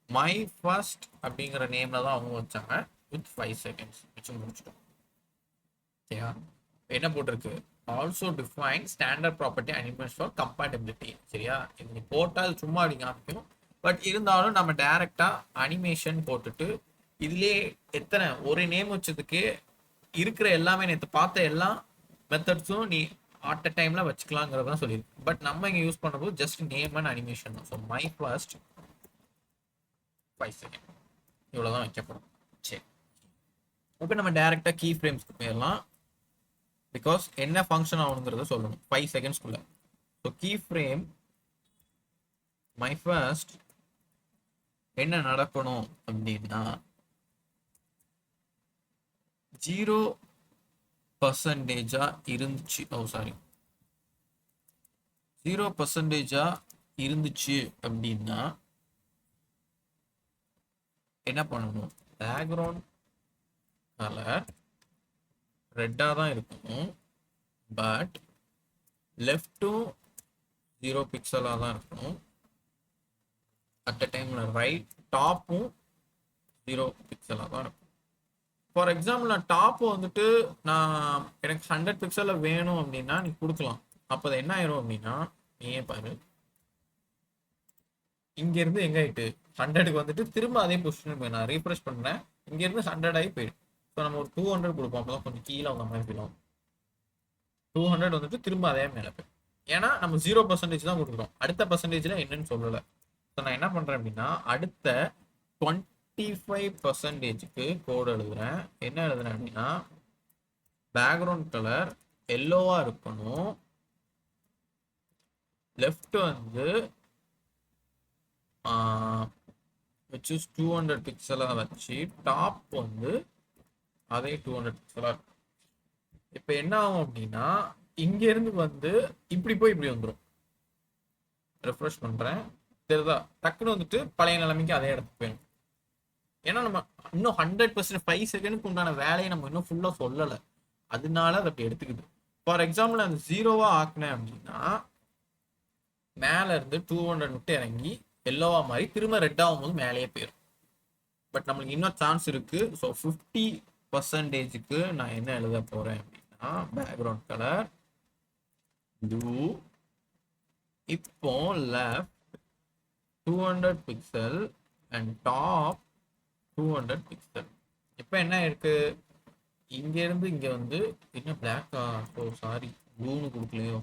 மை ஃபர்ஸ்ட் அப்படிங்கிற நேம்ல தான் அவங்க வச்சாங்க, வித் 5 செகண்ட்ஸ் வச்சு முடிச்சிட்டோம். சரியா? என்ன போட்டிருக்கு, also define standard property animation for compatibility. சரியா? இது நீ போட்டால் சும்மா அப்படி காமிக்கும், பட் இருந்தாலும் நம்ம டைரக்டா அனிமேஷன் போட்டுட்டு இதுலயே எத்தனை ஒரு நேம் வச்சதுக்கு இருக்கிற எல்லாமே நேற்று பார்த்த எல்லா மெத்தட்ஸும் நீ அட் அ டைம்ல வச்சுக்கலாங்கிறதான் சொல்லியிருக்கு. பட் நம்ம இங்க யூஸ் பண்ணும்போது ஜஸ்ட் நேம் அண்ட் அனிமேஷன் தான். ஸோ மை ஃபர்ஸ்ட் 5 செகண்ட் இவ்வளோதான் வைக்கப்படும். சரி, இப்போ நம்ம டைரக்டா கீ ஃப்ரேம்ஸ்க்கு போயிடலாம். பிகாஸ் என்ன ஃபங்க்ஷன் ஆகணுங்கிறத சொல்லணும் 5 செகண்ட்ஸ்குள்ள. So key frame my first என்ன நடக்கணும் அப்படின்னா, 0% இருந்துச்சு. 0% இருந்துச்சு அப்படின்னா என்ன பண்ணணும், பேக்ரவுண்ட் கலர் ரெட்டா தான் இருக்கணும், பட் லெஃப்டும் 0 பிக்சலா தான் இருக்கணும். அட் அ டைம்ல ரைட் டாப்பும் 0 பிக்சலா தான் இருக்கும். ஃபார் எக்ஸாம்பிள், நான் டாப் வந்துட்டு நான் எனக்கு 100 பிக்சல்ல வேணும் அப்படின்னா நீ கொடுக்கலாம். அப்போ என்ன ஆயிரும் அப்படின்னா, நீயே பாரு, இங்க இருந்து எங்க ஆயிட்டு 100க்கு வந்துட்டு திரும்ப அதே பொசிஷன் போய் நான் ரீஃப்ரெஷ் பண்ணேன், இங்கேருந்து 100 ஆகி போயிடும். ஸோ நம்ம ஒரு 200 கொடுப்போம், அப்போ தான் கொஞ்சம் கீழே வந்த மாதிரி ஃபீல் ஆகும். 200 வந்துட்டு திரும்ப அதே மேலே போய், ஏன்னா நம்ம 0% தான் கொடுக்குறோம், அடுத்த பர்சன்டேஜில் என்னன்னு சொல்லலை. ஸோ நான் என்ன பண்ணுறேன் அப்படின்னா அடுத்த 25%க்கு கோடு எழுதுறேன். என்ன எழுதுறேன் அப்படின்னா பேக்ரவுண்ட் கலர் எல்லோவா இருக்கணும், லெஃப்ட் வந்து which is 200 பிக்சலா வச்சு டாப் வந்து அதே 200 பிக்சலா இருக்கும். இப்போ என்ன ஆகும் அப்படின்னா இங்க இருந்து வந்து இப்படி போய் இப்படி வந்துடும். ரெஃப்ரெஷ் பண்றேன், தெரியுதா? டக்குன்னு வந்துட்டு பழைய நிலைமைக்கு அதே இடத்துக்கு போயிடும். ஏன்னா நம்ம இன்னும் 100% 5 செகண்டுக்கு உண்டான வேலையை நம்ம இன்னும் ஃபுல்லா சொல்லலை, அதனால அதை அப்படி எடுத்துக்குது. ஃபார் எக்ஸாம்பிள் அந்த 0வா ஆக்குனேன் அப்படின்னா மேல இருந்து 200 விட்டு இறங்கி எல்லோவா மாதிரி திரும்ப ரெட் ஆகும்போது மேலேயே போயிடும். பட் நம்மளுக்கு இன்னும் சான்ஸ் இருக்கு. ஸோ 50%க்கு நான் என்ன எழுத போறேன் அப்படின்னா பேக்ரவுண்ட் கலர் ப்ளூ, இப்போ left 200 pixel and top 200 pixel. இப்போ என்ன இருக்கு, இங்க இருந்து இங்க வந்து என்ன பிளாக்கா, ஓ சாரி ப்ளூன்னு கொடுக்கலையோ,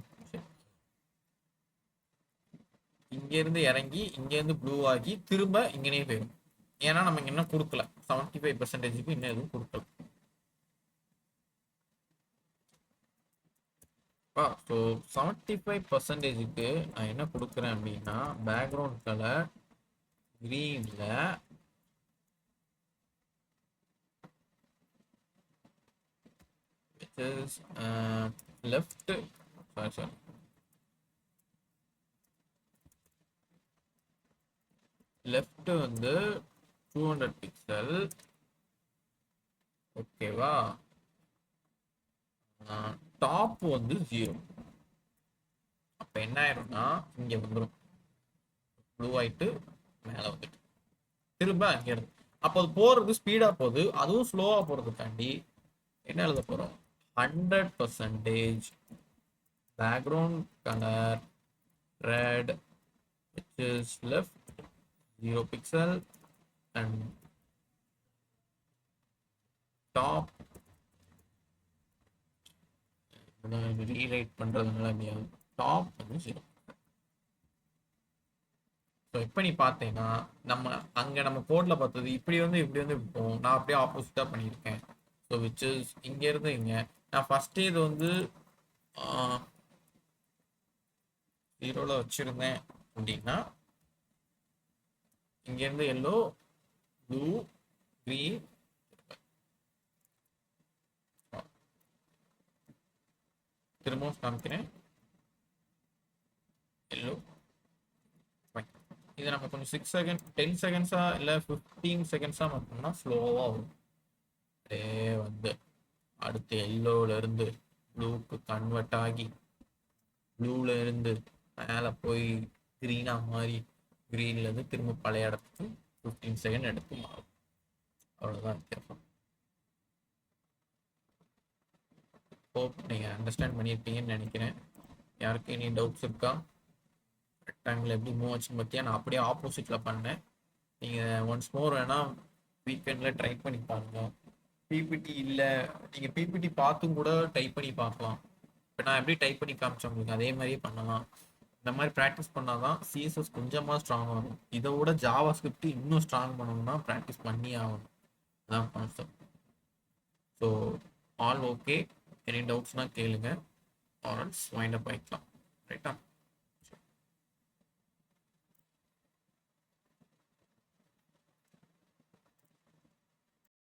இங்க இருந்து இறங்கி இங்க இருந்து ப்ளூ ஆகி திரும்ப இங்கனே போயிடும். ஏன்னா நம்ம இங்க இன்னும் கொடுக்கல, 75%க்கு இன்னும் எதுவும் கொடுக்கல. ஸோ 75%க்கு நான் என்ன கொடுக்குறேன் அப்படின்னா பேக்ரவுண்ட் கலர் கிரீன்ல லெஃப்ட் சாரி லெஃப்ட் வந்து 200 பிக்சல், ஓகேவா? டாப் வந்து 0. அப்ப என்ன ஆயிரும்னா இங்க வந்துடும், ப்ளூ ஆயிட்டு மேல வந்துட்டு திரும்ப அங்க இருந்து, அப்போ அது போறது ஸ்பீடா போகுது, அதுவும் ஸ்லோவா போறதுக்காண்டி என்ன எழுத போறோம் 100% background colour red which is left 0 pixel and top rewrite பண்றதுனால டாப் வந்து 0. ஸோ இப்போ நீ பார்த்தீங்கன்னா நம்ம அங்கே நம்ம கோட்ல பார்த்தது இப்படி வந்து இப்படி வந்து இருக்கும், நான் அப்படியே ஆப்போசிட்டாக பண்ணியிருக்கேன். ஸோ விச் இஸ் இங்கேருந்து இங்கே நான் ஃபஸ்ட்டு இது வந்து 0ல வச்சுருந்தேன் அப்படின்னா இங்கேருந்து எல்லோ ப்ளூ க்ரீன் திரும்பவும் காமிக்கிறேன் எல்லோ. இது நம்ம கொஞ்சம் 6 செகண்ட் 10 செகண்ட்ஸா இல்லை 15 செகண்ட்ஸா மட்டும்னா ஸ்லோவாக வரும். அப்படியே வந்து அடுத்து எல்லோல இருந்து ப்ளூக்கு கன்வெர்ட் ஆகி ப்ளூல இருந்து மேலே போய் க்ரீனா மாறி க்ரீன்ல இருந்து திரும்ப பழைய இடத்துக்கு 15 செகண்ட் எடுத்து மாறும். அவ்வளோதான் வித்தியாசம். ஹோப் நீங்கள் அண்டர்ஸ்டாண்ட் பண்ணியிருப்பீங்கன்னு நினைக்கிறேன். யாருக்கு எனி டவுட்ஸ் இருக்கா? ரெக்டாங்கிள் எப்படி மூவ் ஆச்சுன்னு பற்றியா நான் அப்படியே ஆப்போசிட்டில் பண்ணேன். நீங்கள் ஒன்ஸ் மோர் வேணால் வீக்கெண்டில் ட்ரை பண்ணி பாருங்க. பிபிடி இல்லை, நீங்கள் பிபிடி பார்த்தும் கூட டைப் பண்ணி பார்க்கலாம். இப்போ நான் எப்படி டைப் பண்ணி காமிச்சேன் உங்களுக்கு அதே மாதிரியே பண்ணலாம். இந்த மாதிரி ப்ராக்டிஸ் பண்ணால் தான் சிஎஸ்எஸ் கொஞ்சமாக ஸ்ட்ராங் ஆகும். இதை விட ஜாவா ஸ்கிரிப்ட் இன்னும் ஸ்ட்ராங் பண்ணணும்னா ப்ராக்டிஸ் பண்ணி ஆகணும். அதான் concept. So all okay, any டவுட்ஸ்னால் கேளுங்க, ஆர் எல்ஸ் வைண்ட் அப் ஆகிக்கலாம். ரைட்டா?